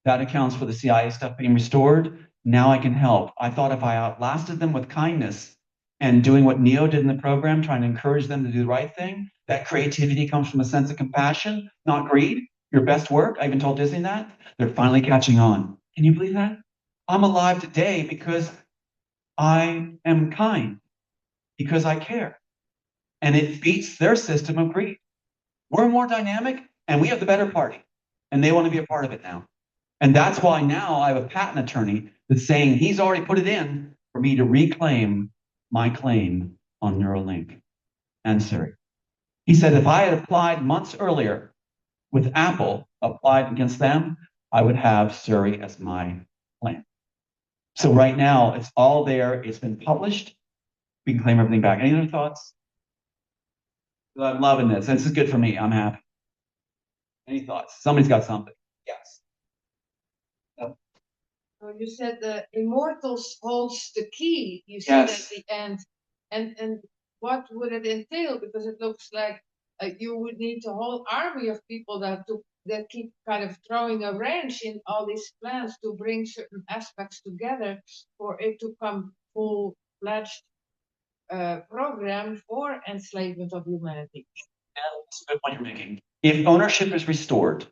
That accounts for the CIA stuff being restored. Now I can help. I thought if I outlasted them with kindness and doing what Neo did in the program, trying to encourage them to do the right thing, that creativity comes from a sense of compassion, not greed. Your best work. I even told Disney that. They're finally catching on. Can you believe that? I'm alive today because I am kind, because I care. And it beats their system of greed. We're more dynamic and we have the better party. And they want to be a part of it now. And that's why now I have a patent attorney that's saying he's already put it in for me to reclaim my claim on Neuralink and Siri. He said if I had applied months earlier with Apple, applied against them, I would have Siri as my claim. So right now, it's all there. It's been published. We can claim everything back. Any other thoughts? I'm loving this. This is good for me. I'm happy. Any thoughts? Somebody's got something. Yes. So you said the immortals holds the key. You said Yes. at the end, and what would it entail? Because it looks like you would need a whole army of people that keep kind of throwing a wrench in all these plans to bring certain aspects together for it to come full-fledged program for enslavement of humanity. That's a good point you're making. If ownership is restored,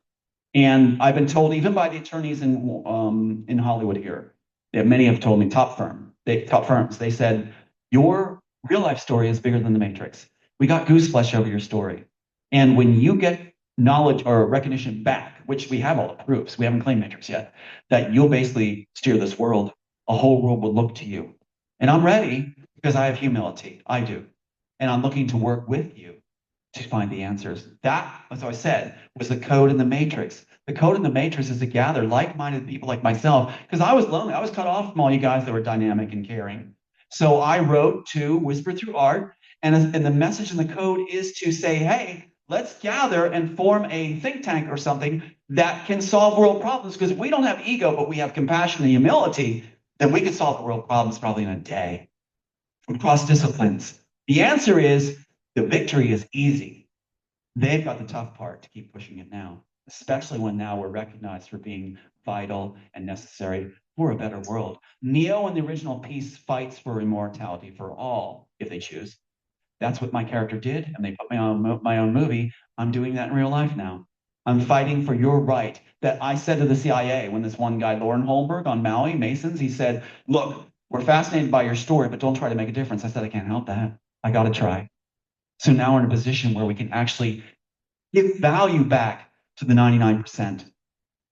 and I've been told even by the attorneys in Hollywood here, many have told me top firms, they said your real life story is bigger than the Matrix. We got goose flesh over your story, and when you get knowledge or recognition back, which we have all the proofs, we haven't claimed Matrix yet, that you'll basically steer this world. A whole world will look to you, and I'm ready because I have humility. I do, and I'm looking to work with you to find the answers. That, as I said, was the code in the Matrix. The code in the Matrix is to gather like-minded people like myself, because I was lonely. I was cut off from all you guys that were dynamic and caring. So I wrote to Whisper Through Art, and the message in the code is to say, hey, let's gather and form a think tank or something that can solve world problems, because if we don't have ego, but we have compassion and humility, then we could solve the world problems probably in a day across disciplines. The answer is, the victory is easy. They've got the tough part to keep pushing it now, especially when now we're recognized for being vital and necessary for a better world. Neo in the original piece fights for immortality for all, if they choose. That's what my character did, and they put me on my own movie. I'm doing that in real life now. I'm fighting for your right. That I said to the CIA when this one guy, Lauren Holmberg on Maui, Masons, he said, look, we're fascinated by your story, but don't try to make a difference. I said, I can't help that. I got to try. So now we're in a position where we can actually give value back to the 99%,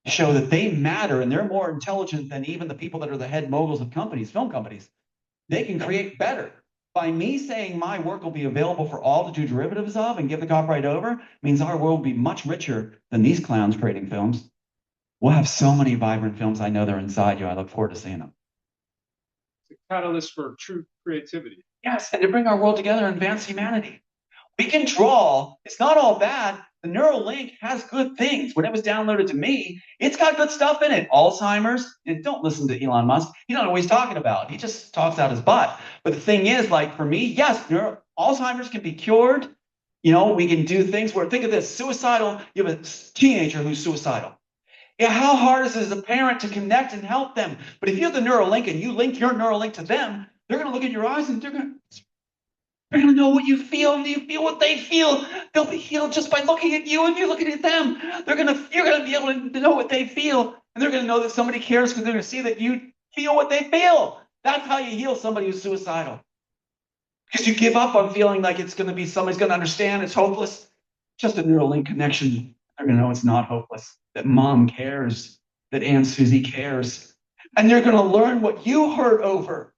show that they matter and they're more intelligent than even the people that are the head moguls of companies, film companies. They can create better. By me saying my work will be available for all to do derivatives of and give the copyright over means our world will be much richer than these clowns creating films. We'll have so many vibrant films. I know they're inside you. I look forward to seeing them. It's a catalyst for true creativity. Yes, and to bring our world together and advance humanity. We can draw. It's not all bad. The Neuralink has good things. When it was downloaded to me, it's got good stuff in it. Alzheimer's, and don't listen to Elon Musk. He don't know what he's talking about. He just talks out his butt. But the thing is, like for me, yes, Alzheimer's can be cured. You know, we can do things where, think of this, suicidal, you have a teenager who's suicidal. Yeah, how hard is it as a parent to connect and help them? But if you have the Neuralink and you link your Neuralink to them, they're going to look in your eyes and they're going to know what you feel, and you feel what they feel. They'll be healed just by looking at you and you looking at them. You're going to be able to know what they feel, and they're going to know that somebody cares because they're going to see that you feel what they feel. That's how you heal somebody who's suicidal. Because you give up on feeling like it's going to be somebody's going to understand it's hopeless. Just a Neuralink connection. They're going to know it's not hopeless. That mom cares. That Aunt Susie cares. And they're going to learn what you hurt over.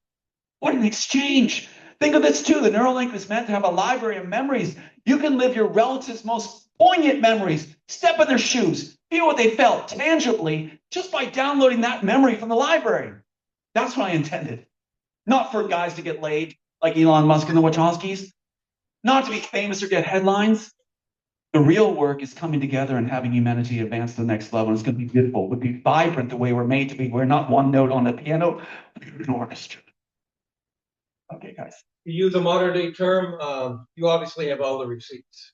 What an exchange. Think of this too. The Neuralink is meant to have a library of memories. You can live your relatives' most poignant memories. Step in their shoes. Feel what they felt tangibly just by downloading that memory from the library. That's what I intended. Not for guys to get laid like Elon Musk and the Wachowskis. not to be famous or get headlines. The real work is coming together and having humanity advance to the next level. And it's going to be beautiful. It'll be vibrant the way we're made to be. We're not one note on the piano, we're an orchestra. Okay, guys. To use a modern day term, you obviously have all the receipts.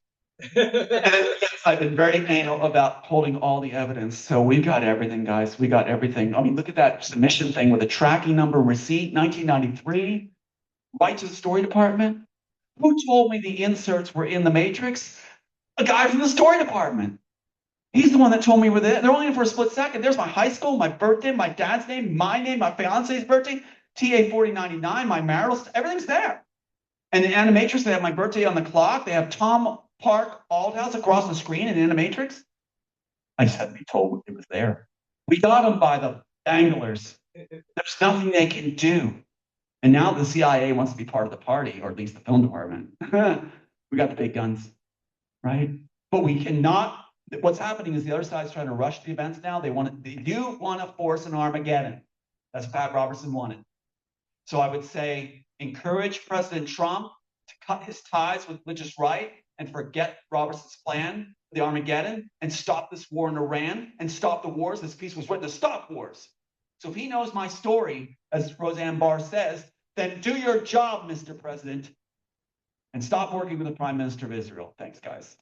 Yes, I've been very anal about holding all the evidence. So we've got everything, guys. We got everything. I mean, look at that submission thing with a tracking number receipt, 1993, right to the story department. Who told me the inserts were in the matrix? A guy from the story department. He's the one that told me with it. They're only in for a split second. There's my high school, my birthday, my dad's name, my fiance's birthday, TA 4099, my marital, everything's there. And in Animatrix, they have my birthday on the clock. They have Tom Park Althouse across the screen in Animatrix. I just had to be told it was there. We got them by the anglers. There's nothing they can do. And now the CIA wants to be part of the party, or at least the film department. We got the big guns, right? But we cannot. What's happening is the other side's trying to rush the events now. You want to force an Armageddon. That's what Pat Robertson wanted. So I would say encourage President Trump to cut his ties with religious right and forget Robertson's plan, the Armageddon, and stop this war in Iran and stop the wars. This piece was written to stop wars. So if he knows my story, as Roseanne Barr says, then do your job, Mr. President, and stop working with the Prime Minister of Israel. Thanks, guys.